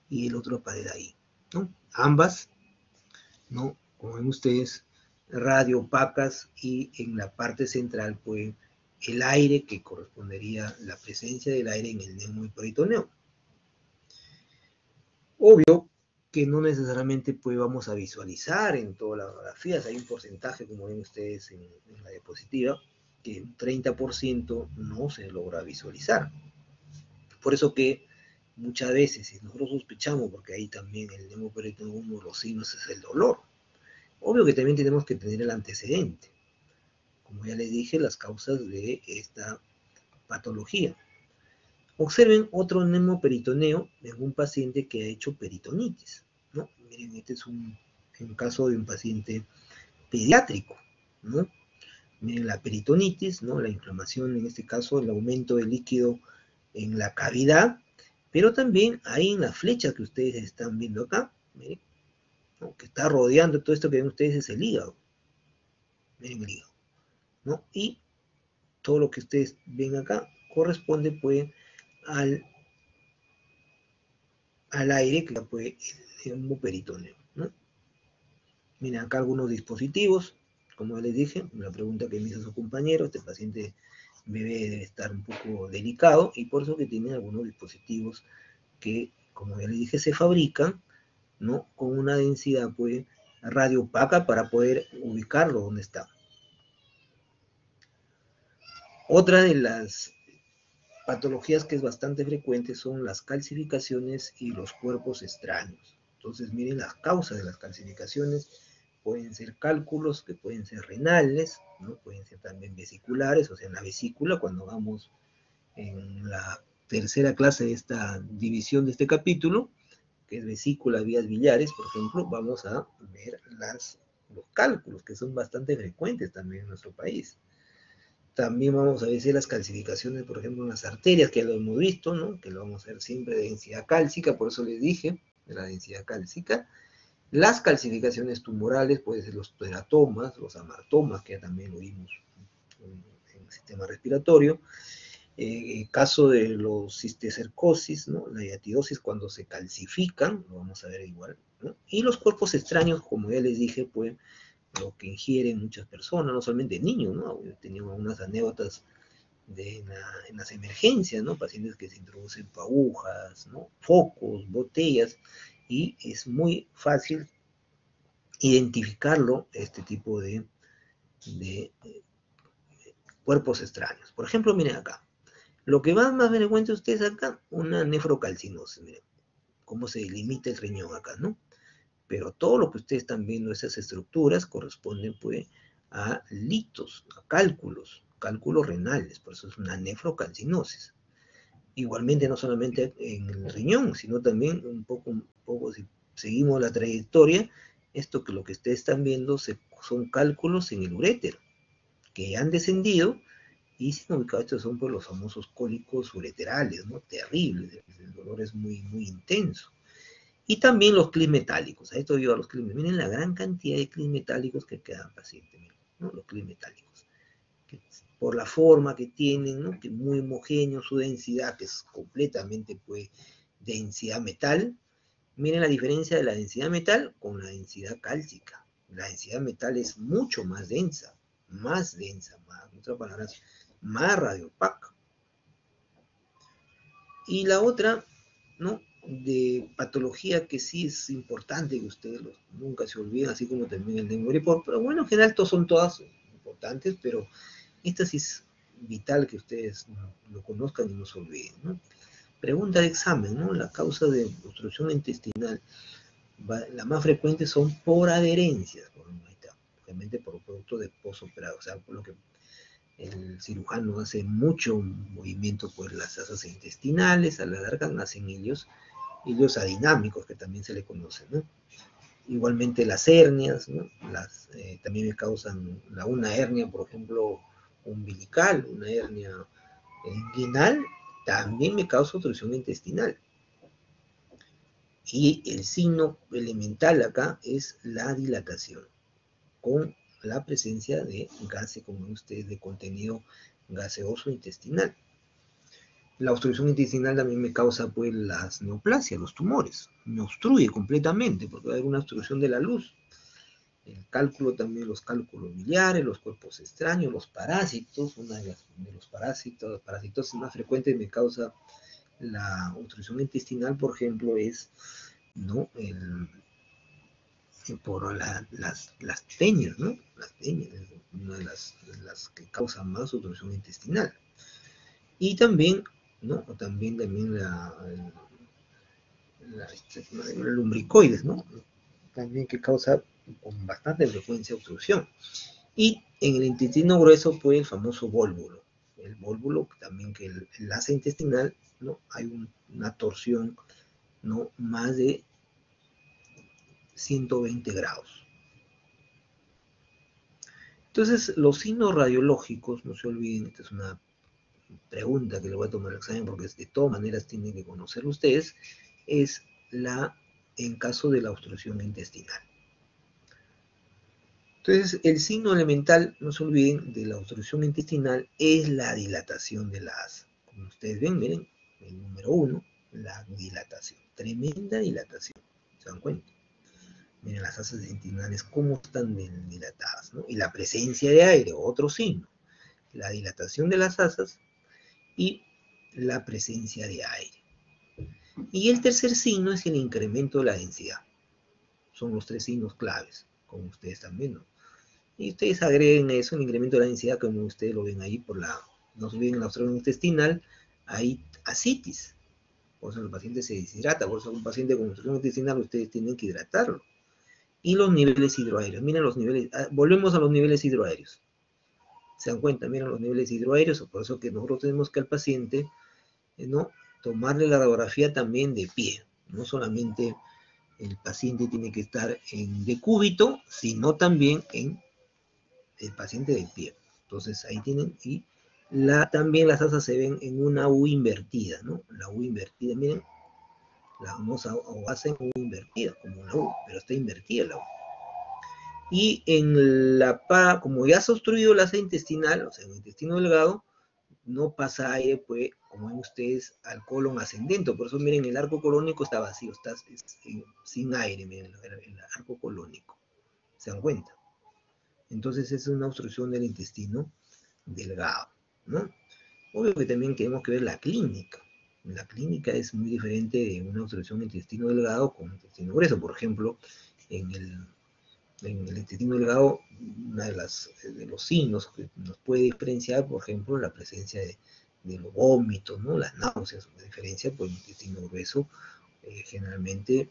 y el otro pared ahí, ¿no? Ambas, ¿no? Como ven ustedes, radio opacas y en la parte central, pues, el aire que correspondería, la presencia del aire en el neumoiperitoneo. Obvio que no necesariamente pues vamos a visualizar en todas las radiografías, hay un porcentaje, como ven ustedes en la diapositiva, que un 30% no se logra visualizar. Por eso que muchas veces, si nosotros sospechamos, porque ahí también el neumoperitoneum, uno de los signos es el dolor, obvio que también tenemos que tener el antecedente, como ya les dije, las causas de esta patología. Observen otro neumoperitoneo en un paciente que ha hecho peritonitis, ¿no? Miren, este es un caso de un paciente pediátrico, ¿no? Miren la peritonitis, ¿no? La inflamación, en este caso, el aumento de líquido en la cavidad, pero también ahí en la flecha que ustedes están viendo acá, miren, ¿no? Que está rodeando todo esto que ven ustedes es el hígado. Miren el hígado, ¿no? Y todo lo que ustedes ven acá corresponde, pues, al aire que fue el neumoperitoneo, ¿no? Miren acá algunos dispositivos, como les dije, una pregunta que me hizo su compañero, este paciente bebé debe estar un poco delicado y por eso que tiene algunos dispositivos que, como ya les dije, se fabrican, ¿no? Con una densidad pues radio opaca para poder ubicarlo donde está. Otra de las patologías que es bastante frecuente son las calcificaciones y los cuerpos extraños. Entonces miren las causas de las calcificaciones, pueden ser cálculos que pueden ser renales, ¿no? Pueden ser también vesiculares, o sea en la vesícula cuando vamos en la tercera clase de esta división de este capítulo, que es vesícula, vías biliares, por ejemplo, vamos a ver los cálculos que son bastante frecuentes también en nuestro país. También vamos a ver las calcificaciones, por ejemplo, en las arterias, que ya lo hemos visto, ¿no? Que lo vamos a ver siempre de densidad cálcica, por eso les dije, de la densidad cálcica. Las calcificaciones tumorales pueden ser los teratomas, los amartomas, que ya también lo vimos en el sistema respiratorio. Caso de los cisticercosis, ¿no? La hiatidosis cuando se calcifican, lo vamos a ver igual, ¿no? Y los cuerpos extraños, como ya les dije, pues lo que ingieren muchas personas, no solamente niños, ¿no? Yo tenía unas anécdotas en las emergencias, ¿no? Pacientes que se introducen agujas, ¿no? Focos, botellas, y es muy fácil identificarlo, este tipo de cuerpos extraños. Por ejemplo, miren acá. Lo que más ver encuentren ustedes acá, una nefrocalcinosis. Miren cómo se limita el riñón acá, ¿no? Pero todo lo que ustedes están viendo, esas estructuras, corresponden pues a litos, a cálculos renales, por eso es una nefrocalcinosis. Igualmente no solamente en el riñón, sino también un poco si seguimos la trayectoria, esto que lo que ustedes están viendo son cálculos en el urétero, que han descendido y sin ubicar, estos son pues los famosos cólicos ureterales, ¿no? Terribles, el dolor es muy, muy intenso. Y también los clips metálicos, a esto digo a los clips, miren la gran cantidad de clips metálicos que quedan pacientes, ¿no? Los clips metálicos, que por la forma que tienen, ¿no? Que muy homogéneo su densidad, que es completamente pues densidad metal. Miren la diferencia de la densidad metal con la densidad cálcica. La densidad metal es mucho más densa, en otras palabras, más radiopaca. Y la otra, ¿no? De patología que sí es importante que ustedes nunca se olviden, así como también el dengue, pero bueno, en general son todas importantes, pero esta sí es vital que ustedes lo conozcan y no se olviden, ¿no? Pregunta de examen, ¿no? La causa de obstrucción intestinal, la más frecuente son por adherencias, obviamente por producto de postoperado, o sea, por lo que el cirujano hace mucho movimiento por las asas intestinales, a la larga nacen hilios adinámicos, que también se le conocen, ¿no? Igualmente las hernias, ¿no? También me causan una hernia, por ejemplo, umbilical, una hernia inguinal, también me causa obstrucción intestinal. Y el signo elemental acá es la dilatación, con la presencia de gases, como ven ustedes, de contenido gaseoso intestinal. La obstrucción intestinal también me causa pues las neoplasias, los tumores. Me obstruye completamente porque hay una obstrucción de la luz. El cálculo también, los cálculos biliares, los cuerpos extraños, los parásitos. Uno de los parásitos más frecuentes me causa la obstrucción intestinal, por ejemplo, es, ¿no? Por las teñas, ¿no? Las teñas es una de las que causan más obstrucción intestinal. Y también, ¿no? También el lumbricoides, ¿no? También que causa con bastante frecuencia obstrucción. Y en el intestino grueso, pues el famoso vólvulo. El vólvulo, también que el asa intestinal, ¿no? Hay una torsión, ¿no? Más de 120 grados. Entonces, los signos radiológicos, no se olviden, esta es una pregunta que le voy a tomar el examen porque de todas maneras tienen que conocerlo ustedes, es en caso de la obstrucción intestinal. Entonces, el signo elemental, no se olviden, de la obstrucción intestinal es la dilatación de la asa. Como ustedes ven, miren, el número 1, la dilatación. Tremenda dilatación, ¿se dan cuenta? Miren las asas intestinales cómo están dilatadas, ¿no? Y la presencia de aire, otro signo. La dilatación de las asas y la presencia de aire. Y el tercer signo es el incremento de la densidad. Son los tres signos claves, como ustedes están viendo. Y ustedes agreguen eso, el incremento de la densidad, como ustedes lo ven ahí no se olviden la obstrucción intestinal, hay ascitis. Por eso el paciente se deshidrata, por eso un paciente con obstrucción intestinal ustedes tienen que hidratarlo. Y los niveles hidroaéreos, miren los niveles, volvemos a los niveles hidroaéreos. Se dan cuenta, miren los niveles hidroaéreos, por eso que nosotros tenemos que al paciente, ¿no? Tomarle la radiografía también de pie, no solamente el paciente tiene que estar en decúbito, sino también en el paciente de pie. Entonces ahí tienen, y también las asas se ven en una U invertida, ¿no? La U invertida, miren, La famosa O gasa en U invertida, como una U, pero está invertida la U. Y como ya se ha obstruido la asa intestinal, o sea, en el intestino delgado, no pasa aire, pues, como ven ustedes, al colon ascendente. Por eso, miren, el arco colónico está vacío, está sin aire, miren, el arco colónico. ¿Se dan cuenta? Entonces, es una obstrucción del intestino delgado, ¿no? Obvio que también tenemos que ver la clínica. La clínica es muy diferente de una obstrucción del intestino delgado con intestino grueso. Por ejemplo, en el intestino delgado, uno de los signos que nos puede diferenciar, por ejemplo, la presencia de los vómitos, ¿no? Las náuseas, una diferencia, pues el intestino grueso generalmente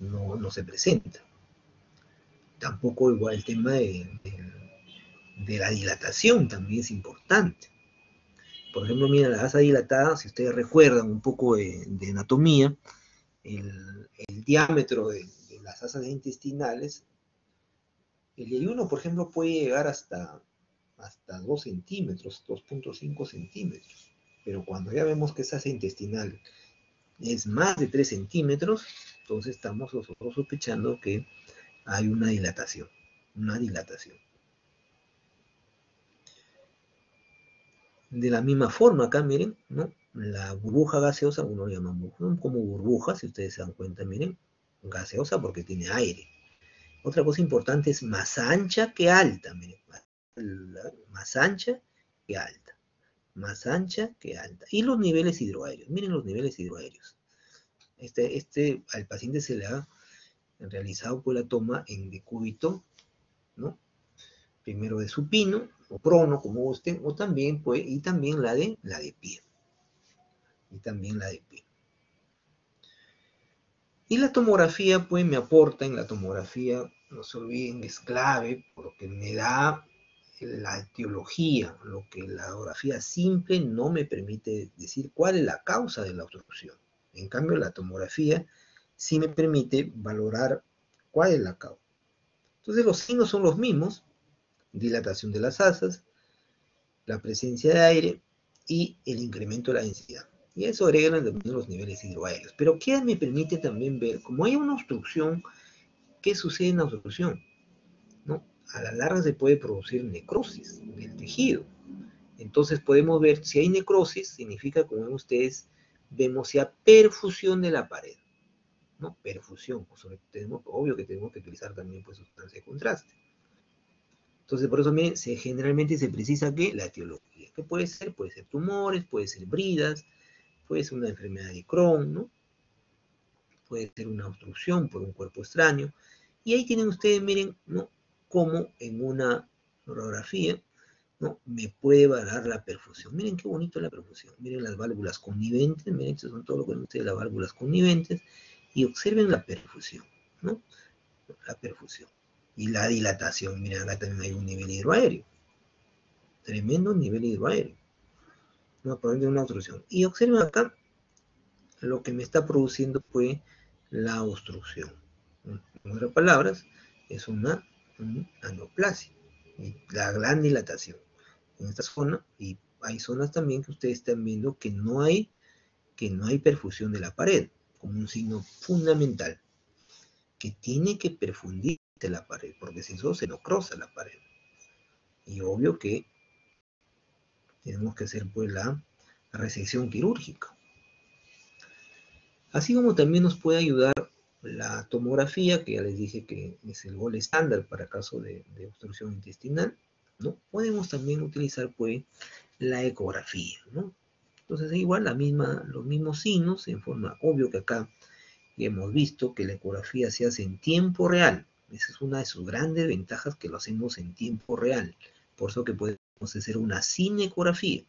no se presenta. Tampoco igual el tema de la dilatación también es importante. Por ejemplo, mira, la asa dilatada, si ustedes recuerdan un poco de anatomía, el diámetro de las asas intestinales, el yeyuno, por ejemplo, puede llegar hasta 2 centímetros, 2.5 centímetros. Pero cuando ya vemos que esa asa intestinal es más de 3 centímetros, entonces estamos nosotros sospechando que hay una dilatación. Una dilatación. De la misma forma, acá miren, ¿no? La burbuja gaseosa, uno lo llama como burbuja, si ustedes se dan cuenta, miren, gaseosa porque tiene aire. Otra cosa importante es más ancha que alta, miren, más ancha que alta, más ancha que alta. Y los niveles hidroaéreos, miren los niveles hidroaéreos. Al paciente se le ha realizado pues la toma en decúbito, ¿no? Primero de supino, o prono, como gusten, o también, pues, y también la de pie. Y también la de pie. Y la tomografía, pues, me aporta en la tomografía, no se olviden, es clave, porque me da la etiología, lo que la ecografía simple no me permite decir cuál es la causa de la obstrucción. En cambio, la tomografía sí me permite valorar cuál es la causa. Entonces, los signos son los mismos: dilatación de las asas, la presencia de aire y el incremento de la densidad. Y eso agrega también los niveles hidroaéreos. Pero ¿qué me permite también ver? Como hay una obstrucción, ¿qué sucede en la obstrucción? ¿No? A la larga se puede producir necrosis del tejido. Entonces podemos ver si hay necrosis, significa, como ven ustedes, vemos si hay perfusión de la pared. ¿No? Perfusión. Pues obvio que tenemos que utilizar también pues, sustancia de contraste. Entonces, por eso, miren, generalmente se precisa que la etiología. ¿Qué puede ser? Puede ser tumores, puede ser bridas, puede ser una enfermedad de Crohn, ¿no? Puede ser una obstrucción por un cuerpo extraño. Y ahí tienen ustedes, miren, ¿no? Cómo en una radiografía, ¿no? Me puede valorar la perfusión. Miren qué bonito la perfusión. Miren las válvulas conniventes, miren, estos son todo lo que ven ustedes, las válvulas conniventes, y observen la perfusión, ¿no? La perfusión. Y la dilatación, miren, acá también hay un nivel hidroaéreo. Tremendo nivel hidroaéreo. No, probablemente una obstrucción. Y observen acá lo que me está produciendo fue la obstrucción. En otras palabras, es una anaplasia, la gran dilatación en esta zona. Y hay zonas también que ustedes están viendo que no hay perfusión de la pared, como un signo fundamental, que tiene que perfundirse la pared, porque si eso se necrosa la pared. Y obvio que tenemos que hacer pues la resección quirúrgica. Así como también nos puede ayudar la tomografía, que ya les dije que es el gol estándar para caso de obstrucción intestinal, ¿no? Podemos también utilizar pues la ecografía, ¿no? Entonces igual los mismos signos en forma, obvio que acá ya hemos visto que la ecografía se hace en tiempo real. Esa es una de sus grandes ventajas, que lo hacemos en tiempo real. Por eso que podemos hacer una cinecografía,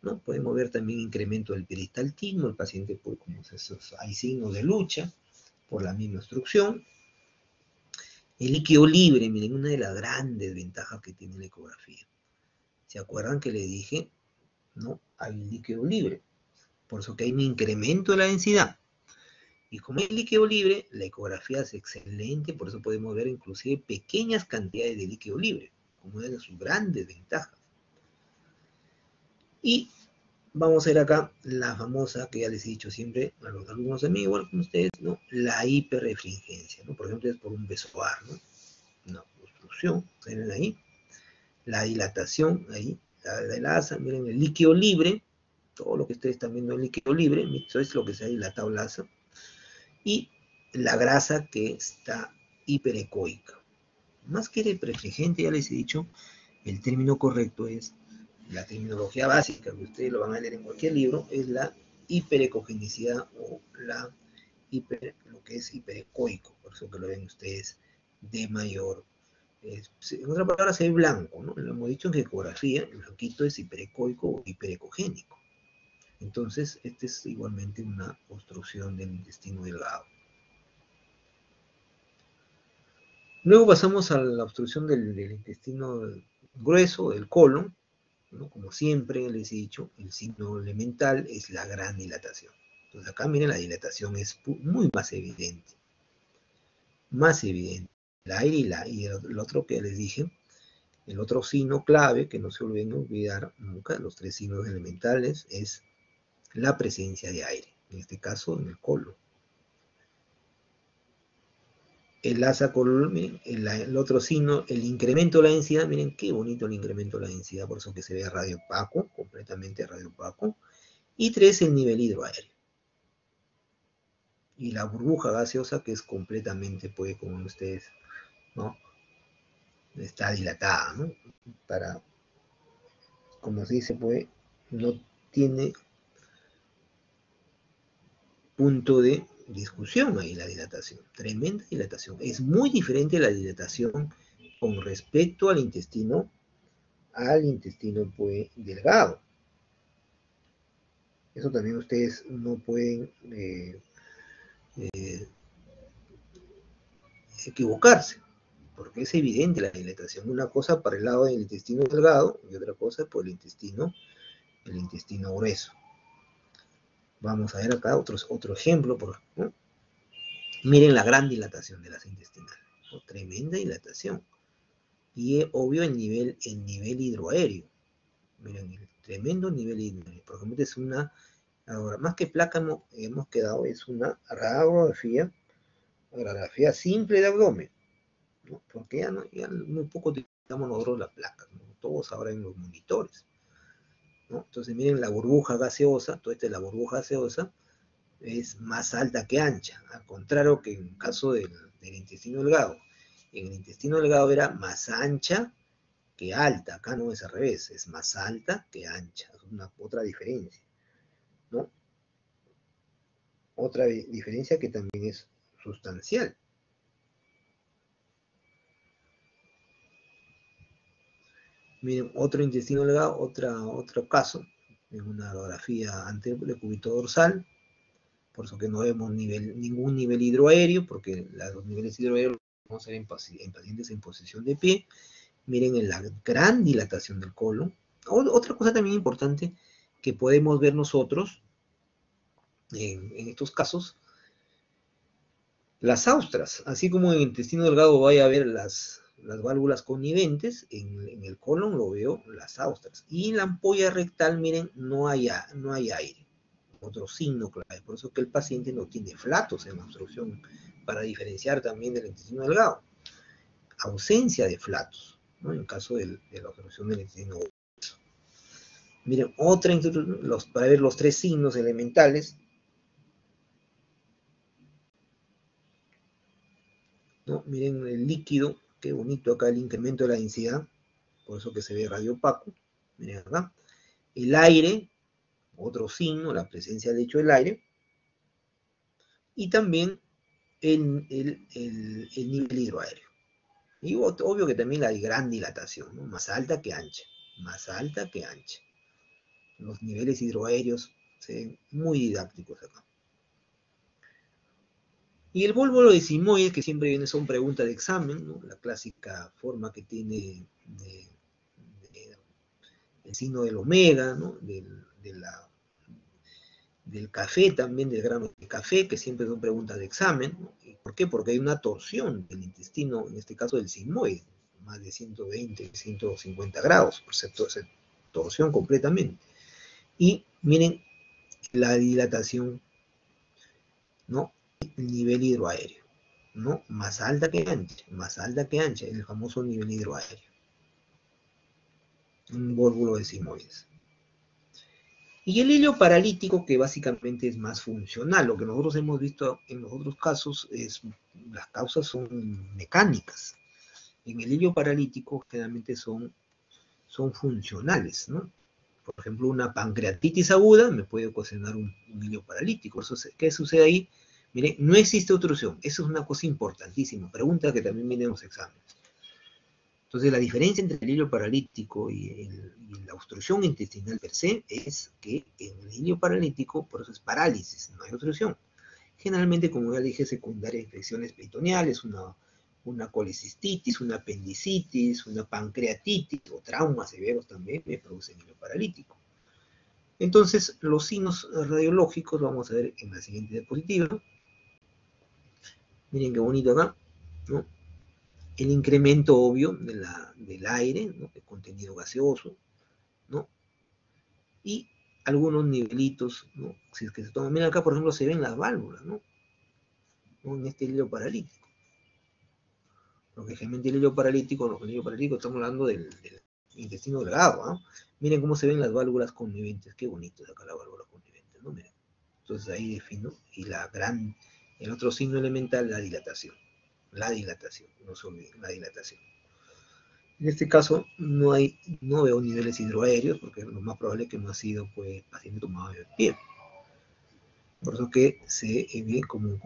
¿no? Podemos ver también incremento del peristaltismo, el paciente, pues, como hay signos de lucha por la misma obstrucción. El líquido libre, miren, una de las grandes ventajas que tiene la ecografía. ¿Se acuerdan que le dije? No, hay líquido libre. Por eso que hay un incremento de la densidad. Y como hay líquido libre, la ecografía es excelente, por eso podemos ver inclusive pequeñas cantidades de líquido libre, como una de sus grandes ventajas. Y vamos a ver acá la famosa que ya les he dicho siempre a los alumnos de mí, igual como ustedes, ¿no? La hiperrefringencia, ¿no? Por ejemplo, es por un besoar, ¿no? Una obstrucción, ¿ven ahí? La dilatación, ahí, la asa, miren, el líquido libre, todo lo que ustedes están viendo es líquido libre, esto es lo que se ha dilatado la asa, y la grasa que está hiperecoica. Más que de refrigerante, ya les he dicho, el término correcto es, la terminología básica, que ustedes lo van a leer en cualquier libro, es la hiperecogenicidad o lo que es hiperecoico, por eso que lo ven ustedes de mayor. En otra palabra, se ve blanco, ¿no? Lo hemos dicho en ecografía, el blanquito es hiperecoico o hiperecogénico. Entonces, este es igualmente una obstrucción del intestino delgado. Luego pasamos a la obstrucción del intestino grueso, del colon, ¿no? Como siempre les he dicho, el signo elemental es la gran dilatación. Entonces acá miren, la dilatación es muy más evidente. Más evidente. El aire y el otro que les dije, el otro signo clave, que no se olviden olvidar nunca, los tres signos elementales, es la presencia de aire. En este caso, en el colon. El asa colon, miren, el otro signo, el incremento de la densidad, miren qué bonito el incremento de la densidad, por eso que se ve radio opaco, completamente radio opaco. Y tres, el nivel hidroaéreo. Y la burbuja gaseosa, que es completamente, pues, como ustedes, ¿no? Está dilatada, ¿no? Para, como se dice, pues, no tiene punto de discusión ahí la dilatación. Tremenda dilatación. Es muy diferente la dilatación con respecto al intestino pues, delgado. Eso también ustedes no pueden equivocarse, porque es evidente la dilatación. Una cosa para el lado del intestino delgado y otra cosa por el intestino grueso. Vamos a ver acá otro ejemplo. ¿No? Miren la gran dilatación de las intestinales. ¿No? Tremenda dilatación. Y obvio el nivel hidroaéreo. Miren, el tremendo nivel hidroaéreo. Por ejemplo, es una, ahora, más que placa hemos quedado, es una radiografía simple de abdomen. ¿No? Porque ya muy poco utilizamos nosotros las placas, ¿no? Todos ahora en los monitores. ¿No? Entonces miren la burbuja gaseosa, toda esta es la burbuja gaseosa, es más alta que ancha, al contrario que en el caso del intestino delgado. En el intestino delgado era más ancha que alta, acá no es al revés, es más alta que ancha, es otra diferencia, ¿no? Otra diferencia que también es sustancial. Miren, otro intestino delgado, otro caso, en una radiografía anterior de cúbito dorsal, por eso que no vemos ningún nivel hidroaéreo, porque los niveles hidroaéreos vamos a ver en pacientes en posición de pie. Miren en la gran dilatación del colon. Otra cosa también importante que podemos ver nosotros en estos casos, las austras, así como en el intestino delgado vaya a ver las válvulas conniventes, en el colon lo veo las austras. Y en la ampolla rectal, miren, no hay aire. Otro signo clave. Por eso que el paciente no tiene flatos en la obstrucción, para diferenciar también del intestino delgado. Ausencia de flatos, ¿no? En caso de la obstrucción del intestino grueso. Miren, para ver los tres signos elementales, ¿no? Miren el líquido, qué bonito acá el incremento de la densidad, por eso que se ve radio opaco. Miren acá. El aire, otro signo, la presencia de hecho del aire. Y también el nivel hidroaéreo. Y obvio que también hay gran dilatación, ¿no? Más alta que ancha, más alta que ancha. Los niveles hidroaéreos se ven muy didácticos acá. Y el vólvulo de simoide, que siempre viene, son preguntas de examen, ¿no? La clásica forma que tiene el signo del omega, ¿no? Del café también, del grano de café, que siempre son preguntas de examen, ¿no? ¿Por qué? Porque hay una torsión del intestino, en este caso del sigmoide, más de 120, 150 grados, por torsión completamente. Y miren la dilatación, ¿no? El nivel hidroaéreo, ¿no? Más alta que ancha, el famoso nivel hidroaéreo. Un vórvulo de Simoides. Y el hilo paralítico, que básicamente es más funcional. Lo que nosotros hemos visto en los otros casos es las causas son mecánicas. En el hilo paralítico generalmente son funcionales, ¿no? Por ejemplo, una pancreatitis aguda me puede ocasionar un hilo paralítico. ¿Qué sucede ahí? Miren, no existe obstrucción. Eso es una cosa importantísima. Pregunta que también viene en los exámenes. Entonces, la diferencia entre el hilo paralítico y la obstrucción intestinal per se es que en el hilo paralítico, por eso es parálisis, no hay obstrucción. Generalmente, como ya dije, secundaria a infecciones peritoneales, una colecistitis, una apendicitis, una pancreatitis o traumas severos también me producen hilo paralítico. Entonces, los signos radiológicos, vamos a ver en la siguiente diapositiva. Miren qué bonito acá, ¿no? El incremento obvio del aire, ¿no? El contenido gaseoso, ¿no? Y algunos nivelitos, ¿no? Si es que se toman, miren acá, por ejemplo, se ven las válvulas, ¿no? En este hilo paralítico. Porque generalmente el hilo paralítico, estamos hablando del intestino delgado, ¿no? Miren cómo se ven las válvulas conniventes, qué bonito es acá la válvula connivente, ¿no? Miren. Entonces ahí defino, y el otro signo elemental, la dilatación, no se olviden, la dilatación. En este caso no veo niveles hidroaéreos, porque lo más probable es que no ha sido pues, paciente tomado de pie. Por eso que se ve como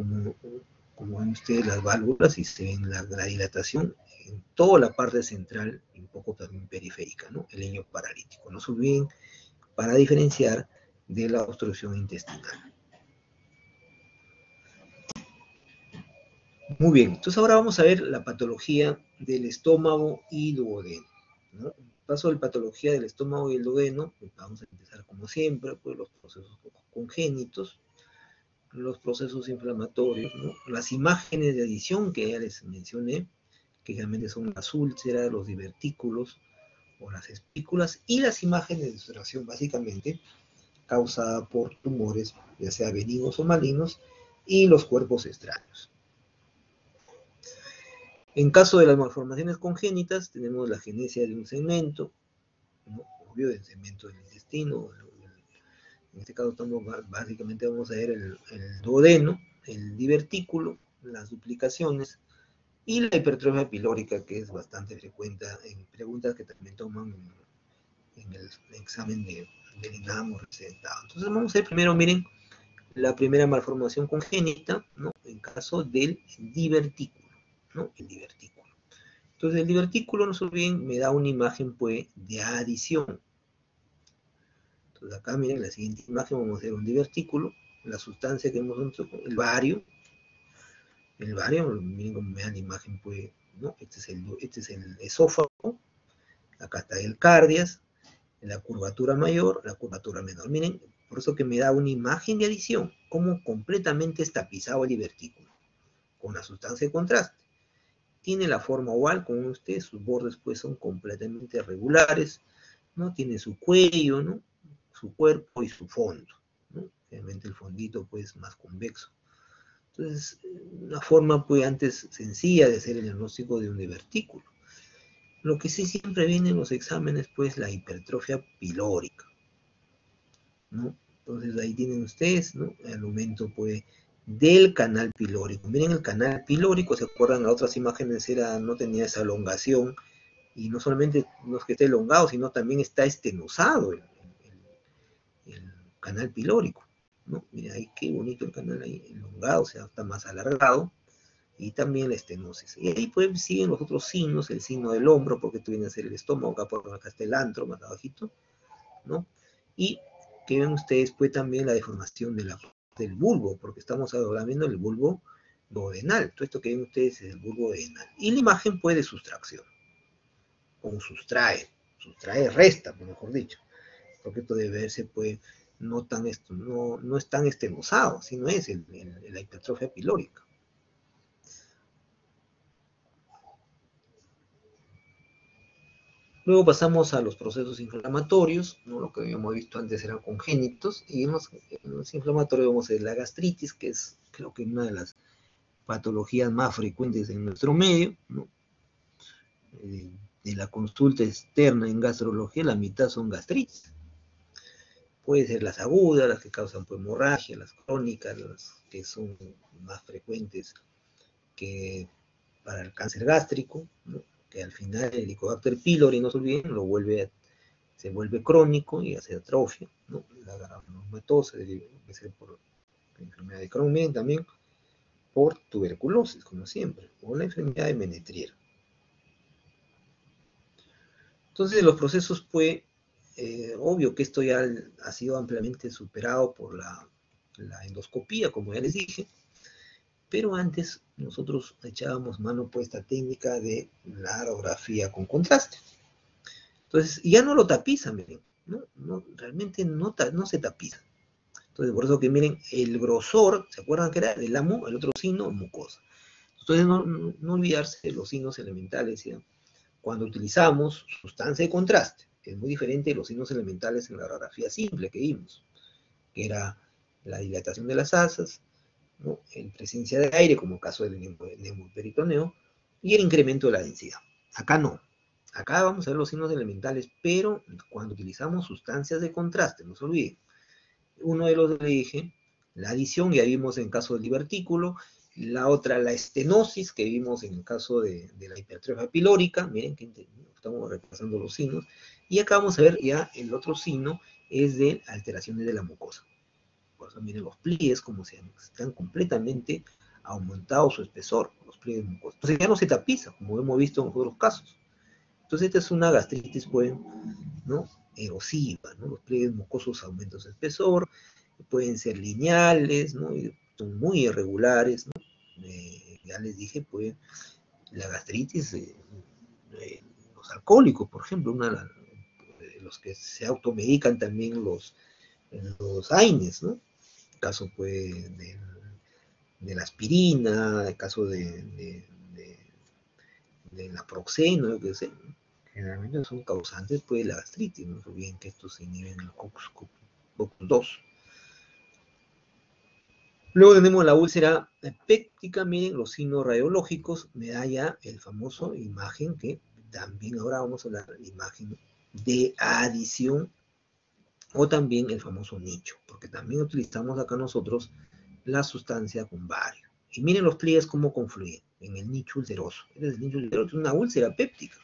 ven ustedes las válvulas y se ven la dilatación en toda la parte central y un poco también periférica, ¿no? El leño paralítico. No se olviden para diferenciar de la obstrucción intestinal. Muy bien, entonces ahora vamos a ver la patología del estómago y duodeno, ¿no? En el caso de la patología del estómago y el duodeno, pues vamos a empezar como siempre, pues los procesos congénitos, los procesos inflamatorios, ¿no? Las imágenes de adición que ya les mencioné, que realmente son las úlceras, los divertículos o las espículas, y las imágenes de ulceración básicamente causada por tumores, ya sea benignos o malignos, y los cuerpos extraños. En caso de las malformaciones congénitas, tenemos la genesia de un segmento, ¿no? Obvio, del segmento del intestino. En este caso, básicamente vamos a ver el duodeno, el divertículo, las duplicaciones y la hipertrofia pilórica, que es bastante frecuente en preguntas que también toman en el examen del INAM o presentado. Entonces, vamos a ver primero, miren, la primera malformación congénita, ¿no? En caso del divertículo, ¿no? El divertículo. Entonces el divertículo, no se olviden, me da una imagen pues de adición. Entonces acá miren la siguiente imagen, vamos a ver un divertículo, la sustancia que hemos visto, el bario, miren cómo me da la imagen pues, ¿no? Este es el esófago, acá está el cardias, la curvatura mayor, la curvatura menor. Miren, por eso que me da una imagen de adición, como completamente está tapizado el divertículo, con la sustancia de contraste. Tiene la forma oval, como ustedes, sus bordes pues son completamente regulares, ¿no? Tiene su cuello, ¿no? Su cuerpo y su fondo, ¿no? Obviamente el fondito pues más convexo. Entonces, una forma pues antes sencilla de hacer el diagnóstico de un divertículo. Lo que sí siempre viene en los exámenes pues la hipertrofia pilórica, ¿no? Entonces ahí tienen ustedes, ¿no? El aumento pues del canal pilórico. Miren el canal pilórico, ¿se acuerdan? Las otras imágenes no tenía esa elongación, y no solamente no es que esté elongado, sino también está estenosado el canal pilórico, ¿no? Mira ahí qué bonito el canal ahí, elongado, o sea, está más alargado, y también la estenosis. Y ahí pues siguen los otros signos, el signo del hombro, porque esto viene a ser el estómago, acá está el antro, más abajito, ¿no? Y que ven ustedes pues también la deformación del bulbo, porque estamos hablando del bulbo duodenal. Todo esto que ven ustedes es el bulbo duodenal. Y la imagen pues de sustracción, o sustrae, resta, mejor dicho, porque esto debe verse pues no es tan estenosado, sino es la hipertrofia pilórica. Luego pasamos a los procesos inflamatorios, ¿no? Lo que habíamos visto antes eran congénitos, y en los inflamatorios vemos la gastritis, que es creo que una de las patologías más frecuentes en nuestro medio, ¿no? De la consulta externa en gastrología, la mitad son gastritis. Puede ser las agudas, las que causan hemorragia, las crónicas, las que son más frecuentes que para el cáncer gástrico, ¿no? Que al final el Helicobacter pylori, no se olviden, se vuelve crónico y hace atrofia, ¿no? La granulomatosa debe ser por la enfermedad de Crohn también, por tuberculosis, como siempre, o la enfermedad de Menetrier. Entonces, los procesos, pues, obvio que esto ya ha sido ampliamente superado por la endoscopía, como ya les dije, pero antes nosotros echábamos mano por esta técnica de la radiografía con contraste. Entonces, ya no lo tapizan, miren, realmente no se tapiza. Entonces, por eso que miren, el grosor, ¿se acuerdan que era el amo, el otro signo, mucosa? Entonces, no olvidarse de los signos elementales, ¿ya? Cuando utilizamos sustancia de contraste, es muy diferente de los signos elementales en la radiografía simple que vimos, que era la dilatación de las asas, ¿no? En presencia de aire, como caso del neumoperitoneo, y el incremento de la densidad. Acá no. Acá vamos a ver los signos elementales, pero cuando utilizamos sustancias de contraste, no se olviden. Uno de los que dije, la adición, ya vimos en caso del divertículo, la otra, la estenosis, que vimos en el caso de la hipertrofia pilórica, miren que estamos repasando los signos, y acá vamos a ver ya el otro signo, es de alteraciones de la mucosa. Por eso miren los pliegues, como se están completamente aumentados su espesor, los pliegues mucosos. Entonces ya no se tapiza, como hemos visto en otros casos. Entonces esta es una gastritis, pues, ¿no? Erosiva, ¿no? Los pliegues mucosos aumentan su espesor, pueden ser lineales, ¿no? Son muy irregulares, ¿no? Ya les dije, pues, la gastritis, los alcohólicos, por ejemplo, los que se automedican también los AINES, ¿no? El caso, pues, de la aspirina, el caso de naproxeno, que sé, generalmente son causantes, pues, de la gastritis, no se olviden que estos se inhiben el COX-2. Luego tenemos la úlcera péptica, miren los signos radiológicos, me da ya el famoso imagen que también ahora vamos a hablar de imagen de adición o también el famoso nicho, porque también utilizamos acá nosotros la sustancia con bario. Y miren los pliegues cómo confluyen en el nicho ulceroso. Este es el nicho ulceroso, es una úlcera péptica,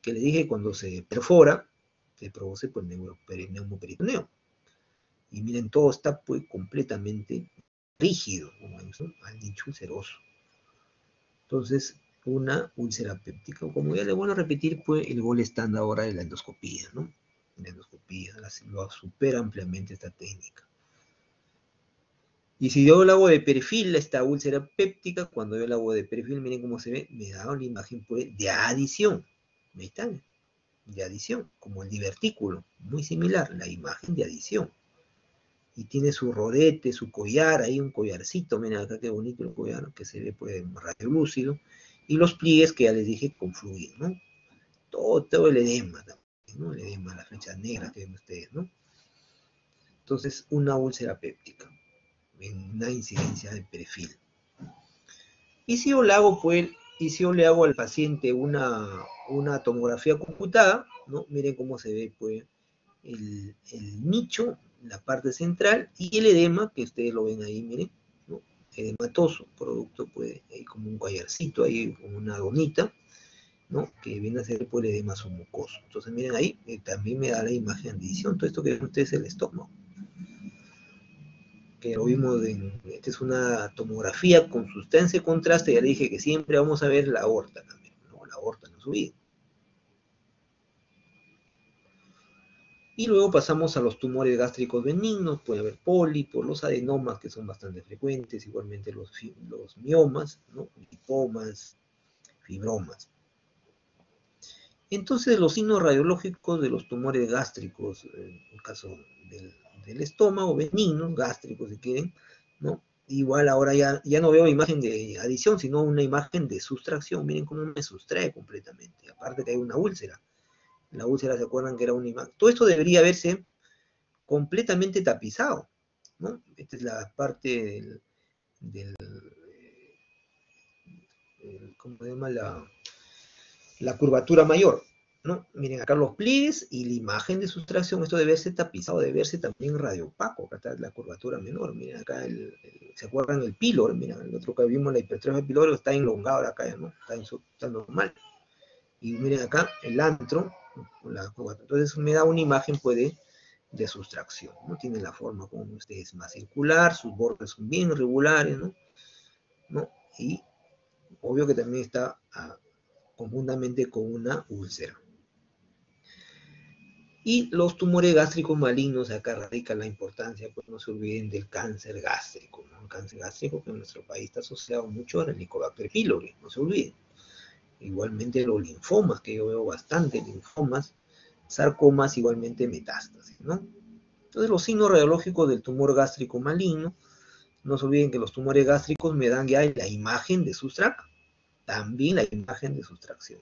que le dije cuando se perfora, se produce por neumoperitoneo. Y miren, todo está pues completamente rígido, como eso, al nicho ulceroso. Entonces, una úlcera péptica, como ya le vuelvo a repetir, pues el gol estándar ahora de la endoscopía, ¿no? La endoscopía lo supera ampliamente esta técnica. Y si yo lo hago de perfil, esta úlcera péptica, cuando yo la hago de perfil, miren cómo se ve, me da una imagen pues, de adición. Ahí está, de adición, como el divertículo, muy similar, la imagen de adición. Y tiene su rodete, su collar, ahí un collarcito, miren acá qué bonito el collar, que se ve pues radiolúcido, y los pliegues que ya les dije confluyen, ¿no? Todo el edema también, ¿no? El edema, las flechas negras que ven ustedes, ¿no? Entonces, una úlcera péptica, en una incidencia de perfil. Y si yo le hago, pues, y si yo le hago al paciente una tomografía computada, ¿no? Miren cómo se ve, pues, el nicho, la parte central, y el edema, que ustedes lo ven ahí, miren, ¿no? Edematoso, producto, pues, ahí como un collarcito, ahí como una donita, ¿no? Que viene a ser pues, el edema submucoso. Entonces, miren ahí, también me da la imagen de edición. Todo esto que ven ustedes es el estómago. Que lo vimos esta es una tomografía con sustancia de contraste, ya le dije que siempre vamos a ver la aorta también, ¿no? La aorta no subida. Y luego pasamos a los tumores gástricos benignos, puede haber pólipos, los adenomas que son bastante frecuentes, igualmente los miomas, ¿no? Lipomas, fibromas. Entonces los signos radiológicos de los tumores gástricos, en el caso del estómago, benignos, gástricos si quieren, ¿no? Igual ahora ya no veo imagen de adición, sino una imagen de sustracción. Miren cómo me sustrae completamente. Aparte que hay una úlcera. La úlcera, ¿se acuerdan que era una imagen? Todo esto debería verse completamente tapizado, ¿no? Esta es la parte ¿cómo se llama? La curvatura mayor, ¿no? Miren acá los pliegues y la imagen de sustracción, esto debe verse tapizado, debe verse también radiopaco, acá está la curvatura menor, miren acá, ¿se acuerdan el pílor? Miren, el otro que vimos, la hipertrofia pílor está enlongado acá, ¿no? Está normal. Y miren acá, el antro, la curvatura. Entonces me da una imagen, puede, de sustracción, ¿no? Tiene la forma, como ustedes, más circular, sus bordes son bien irregulares, ¿no? Y obvio que también está conjuntamente con una úlcera. Y los tumores gástricos malignos, acá radica la importancia, pues no se olviden del cáncer gástrico, ¿no? El cáncer gástrico que en nuestro país está asociado mucho al Helicobacter pylori, no se olviden. Igualmente los linfomas, que yo veo bastante linfomas, sarcomas, igualmente metástasis, ¿no? Entonces los signos radiológicos del tumor gástrico maligno, no se olviden que los tumores gástricos me dan ya la imagen de sustrac, también la imagen de sustracción.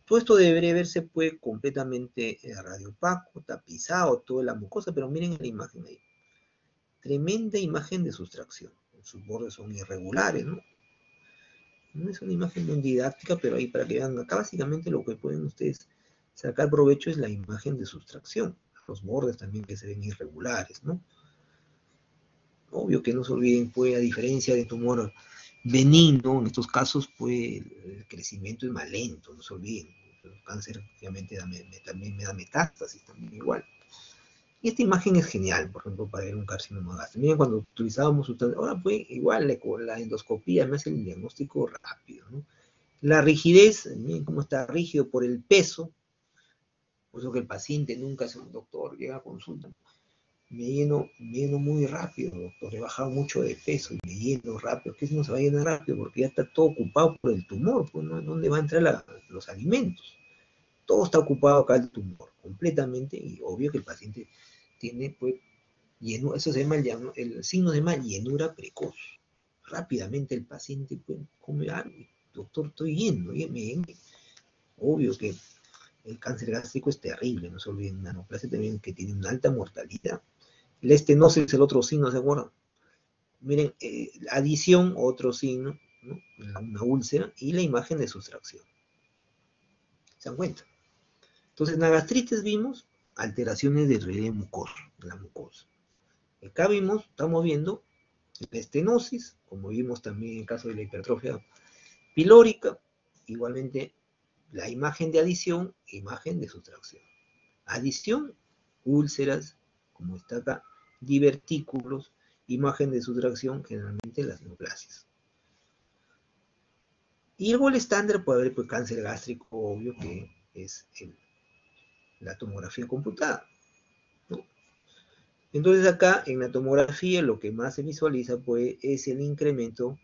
Todo esto debería verse pues completamente radiopaco, tapizado, toda la mucosa, pero miren la imagen ahí. Tremenda imagen de sustracción. Sus bordes son irregulares, ¿no? No es una imagen muy didáctica, pero ahí para que vean, acá básicamente lo que pueden ustedes sacar provecho es la imagen de sustracción. Los bordes también que se ven irregulares, ¿no? Obvio que no se olviden, pues, a diferencia de tumor benigno, en estos casos, pues, el crecimiento es más lento, no se olviden. El cáncer, obviamente, también me da metástasis, también igual. Y esta imagen es genial, por ejemplo, para ver un carcinoma gástrico. Miren, cuando utilizábamos, ahora pues igual la endoscopía me hace el diagnóstico rápido, ¿no? La rigidez, miren cómo está rígido por el peso, por eso que el paciente nunca es un doctor, llega a consulta. Me lleno muy rápido, doctor, he bajado mucho de peso y me lleno rápido. ¿Qué si no se va a llenar rápido? Porque ya está todo ocupado por el tumor, pues, ¿no? ¿Dónde van a entrar los alimentos? Todo está ocupado acá el tumor, completamente, y obvio que el paciente tiene, pues, eso se llama el signo se llama llenura precoz. Rápidamente el paciente, pues, come algo, doctor, estoy lleno, obvio que el cáncer gástrico es terrible, no se olviden, la anaplasia también que tiene una alta mortalidad. La estenosis es el otro signo, ¿se acuerdan? Miren, adición, otro signo, ¿no? Una úlcera y la imagen de sustracción. ¿Se dan cuenta? Entonces, en la gastritis vimos alteraciones del relieve mucoso, de la mucosa. Acá estamos viendo la estenosis, como vimos también en el caso de la hipertrofia pilórica, igualmente la imagen de adición e imagen de sustracción. Adición, úlceras, como está acá, divertículos, imagen de sustracción, generalmente las neoplasias. Y el gol estándar puede haber pues, cáncer gástrico, obvio que es la tomografía computada, ¿no? Entonces acá en la tomografía lo que más se visualiza pues es el incremento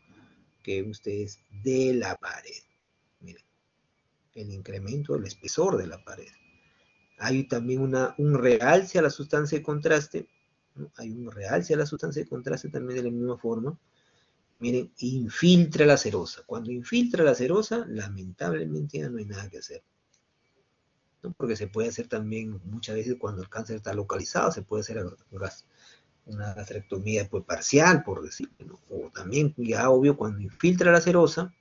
que ustedes de la pared. Miren, el incremento del espesor de la pared. Hay también un realce a la sustancia de contraste, ¿no? Hay un realce a la sustancia de contraste también de la misma forma. Miren, infiltra la serosa. Cuando infiltra la serosa, lamentablemente ya no hay nada que hacer, ¿no? Porque se puede hacer también, muchas veces cuando el cáncer está localizado, se puede hacer una gastrectomía pues, parcial, por decirlo, ¿no? O también, ya obvio, cuando infiltra la serosa,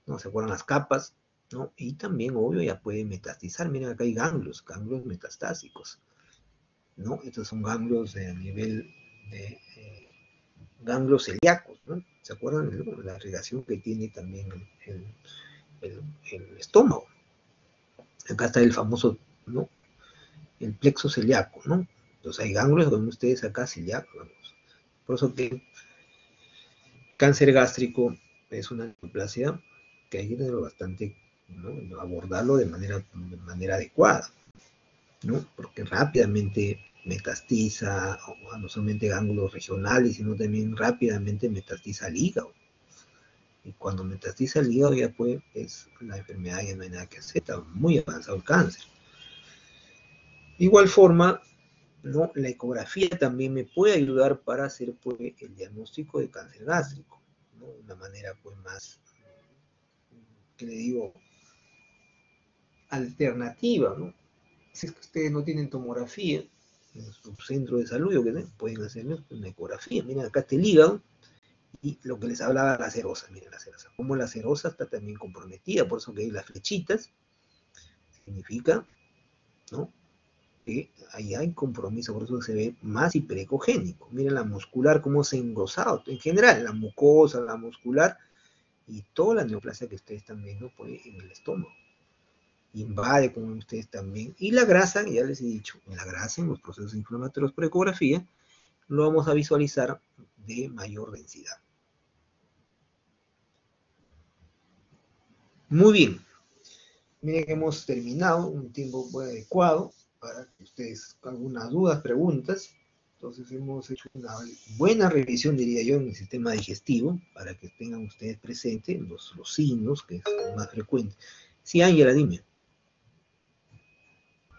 ¿no? Se acuerdan las capas, ¿no? Y también, obvio, ya puede metastizar. Miren, acá hay ganglios metastásicos, ¿no? Estos son ganglios a nivel de ganglios celíacos, ¿no? ¿Se acuerdan de la irrigación que tiene también el estómago? Acá está el famoso, ¿no? El plexo celíaco, ¿no? Entonces hay ganglios donde ustedes acá celíacos. Por eso que cáncer gástrico es una neoplasia que hay que tenerlo bastante, ¿no? Abordarlo de manera adecuada, ¿no? Porque rápidamente metastiza, no solamente ganglios regionales, sino también rápidamente metastiza al hígado. Y cuando metastiza el hígado ya pues la enfermedad ya no hay nada que hacer, está muy avanzado el cáncer. De igual forma, ¿no? La ecografía también me puede ayudar para hacer pues, el diagnóstico de cáncer gástrico, ¿no? De una manera pues más, ¿qué le digo? alternativa, ¿no? Si es que ustedes no tienen tomografía en su centro de salud, o que sea, pueden hacer una ecografía. Miren, acá está el hígado y lo que les hablaba la cerosa. Miren la cerosa. Como la cerosa está también comprometida, por eso que hay las flechitas, significa, ¿no? Que ahí hay compromiso, por eso se ve más hiperecogénico. Miren la muscular, cómo se ha engrosado. En general, la mucosa, la muscular y toda la neoplasia que ustedes están viendo pues, en el estómago. Invade, como ustedes también. Y la grasa, ya les he dicho, la grasa en los procesos inflamatorios por ecografía, lo vamos a visualizar de mayor densidad. Muy bien. Miren que hemos terminado un tiempo muy adecuado para que ustedes algunas dudas, preguntas. Entonces hemos hecho una buena revisión, diría yo, en el sistema digestivo, para que tengan ustedes presentes los signos, que es más frecuente. Sí, Ángela, dime.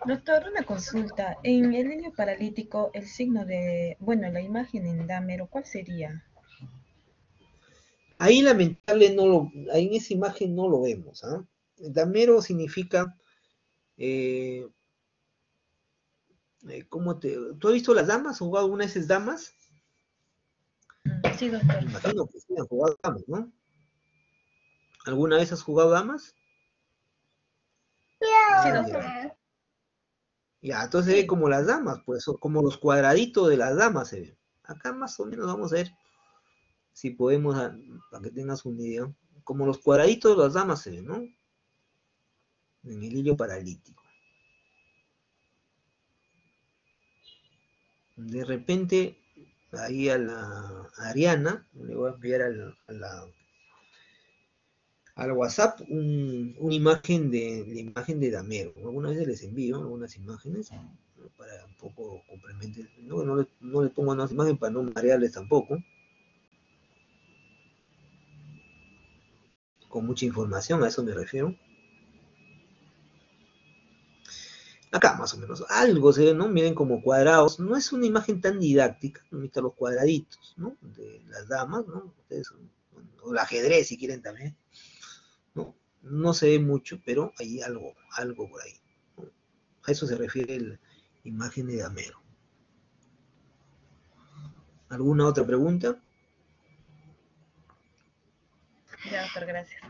Doctor, una consulta. En el niño paralítico, el signo de, bueno, la imagen en Dámero, ¿cuál sería? Ahí lamentable no lo, ahí en esa imagen no lo vemos, ¿ah? Damero significa, eh, ¿tú has visto las damas? ¿Has jugado alguna de esas damas? Sí, doctor. Me imagino que sí han jugado damas, ¿no? ¿Alguna vez has jugado damas? Sí, Ah, doctor. ya. Ya, entonces se ve Sí. como las damas, pues, como los cuadraditos de las damas se ven. Acá más o menos vamos a ver si podemos, para que tengas una idea, como los cuadraditos de las damas se ven, ¿no? En el hilo paralítico. De repente, ahí a la Ariana, le voy a enviar al WhatsApp una imagen la imagen de Damero. Algunas veces les envío algunas imágenes, ¿no? Para un poco complementar. No le pongo unas imágenes para no marearles tampoco, con mucha información, a eso me refiero. Acá más o menos, algo se ve, ¿no? Miren como cuadrados, no es una imagen tan didáctica, no están los cuadraditos, ¿no? De las damas, ¿no? Ustedes, o el ajedrez si quieren también, ¿no? No se ve mucho, pero hay algo por ahí, ¿no? A eso se refiere la imagen de Damero. ¿Alguna otra pregunta? Ya, doctor, gracias.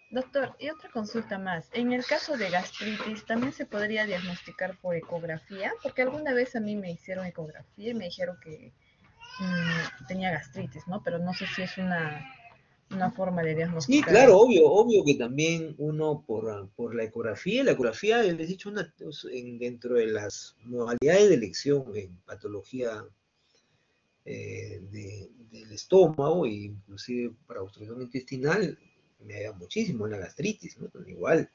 Doctor, y otra consulta más. En el caso de gastritis, ¿también se podría diagnosticar por ecografía? Porque alguna vez a mí me hicieron ecografía y me dijeron que tenía gastritis, ¿no? Pero no sé si es una forma de Sí, diagnosticar claro, esto. obvio que también uno por la ecografía, les he dicho, dentro de las modalidades de elección en patología del estómago e inclusive para obstrucción intestinal, me da muchísimo en la gastritis, ¿no? Pero igual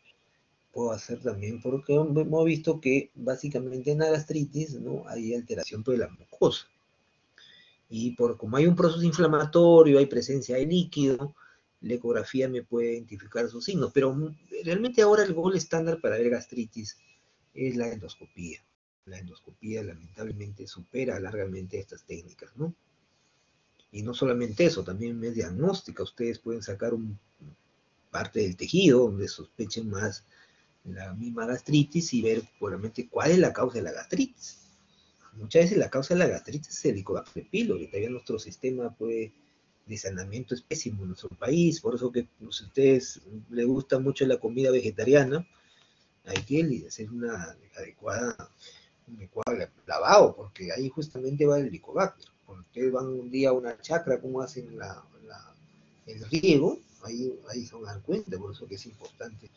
puedo hacer también, porque hemos visto que básicamente en la gastritis, ¿no? Hay alteración de la mucosa. Y como hay un proceso inflamatorio, hay presencia de líquido, la ecografía me puede identificar sus signos, pero realmente ahora el gol estándar para ver gastritis es la endoscopía. La endoscopía lamentablemente supera largamente estas técnicas, ¿no? Y no solamente eso, también es diagnóstica. Ustedes pueden sacar parte del tejido donde sospechen más la misma gastritis y ver probablemente cuál es la causa de la gastritis. Muchas veces la causa de la gastritis es el Helicobacter pylori, todavía nuestro sistema de saneamiento es pésimo en nuestro país, por eso que si a ustedes les gusta mucho la comida vegetariana, hay que hacer un adecuado lavado, porque ahí justamente va el Helicobacter. Cuando ustedes van un día a una chacra, cómo hacen el riego, ahí se van a dar cuenta, por eso que es importante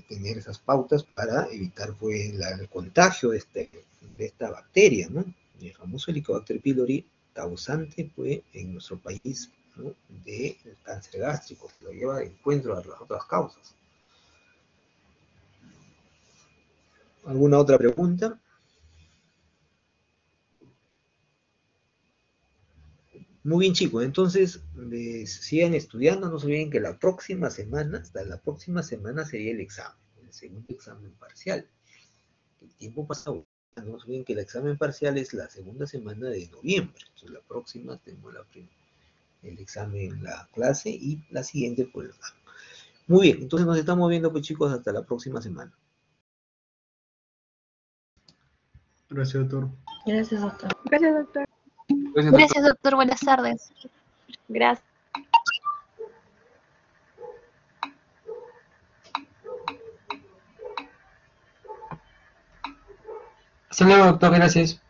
tener esas pautas para evitar pues, el contagio de esta bacteria, ¿no? El famoso Helicobacter pylori causante pues, en nuestro país, ¿no? De cáncer gástrico, que lo lleva de encuentro a las otras causas. ¿Alguna otra pregunta? Muy bien, chicos. Entonces, sigan estudiando. No se olviden que la próxima semana, hasta la próxima semana sería el examen, el segundo examen parcial. El tiempo pasa. No se olviden que el examen parcial es la segunda semana de noviembre. Entonces, la próxima tenemos la primera. el examen, la clase, y la siguiente pues. Muy bien, entonces nos estamos viendo pues chicos hasta la próxima semana. Gracias, doctor. Gracias, doctor. Gracias, doctor. Gracias, doctor. Gracias, doctor. Buenas tardes. Gracias. Hasta luego, doctor. Gracias.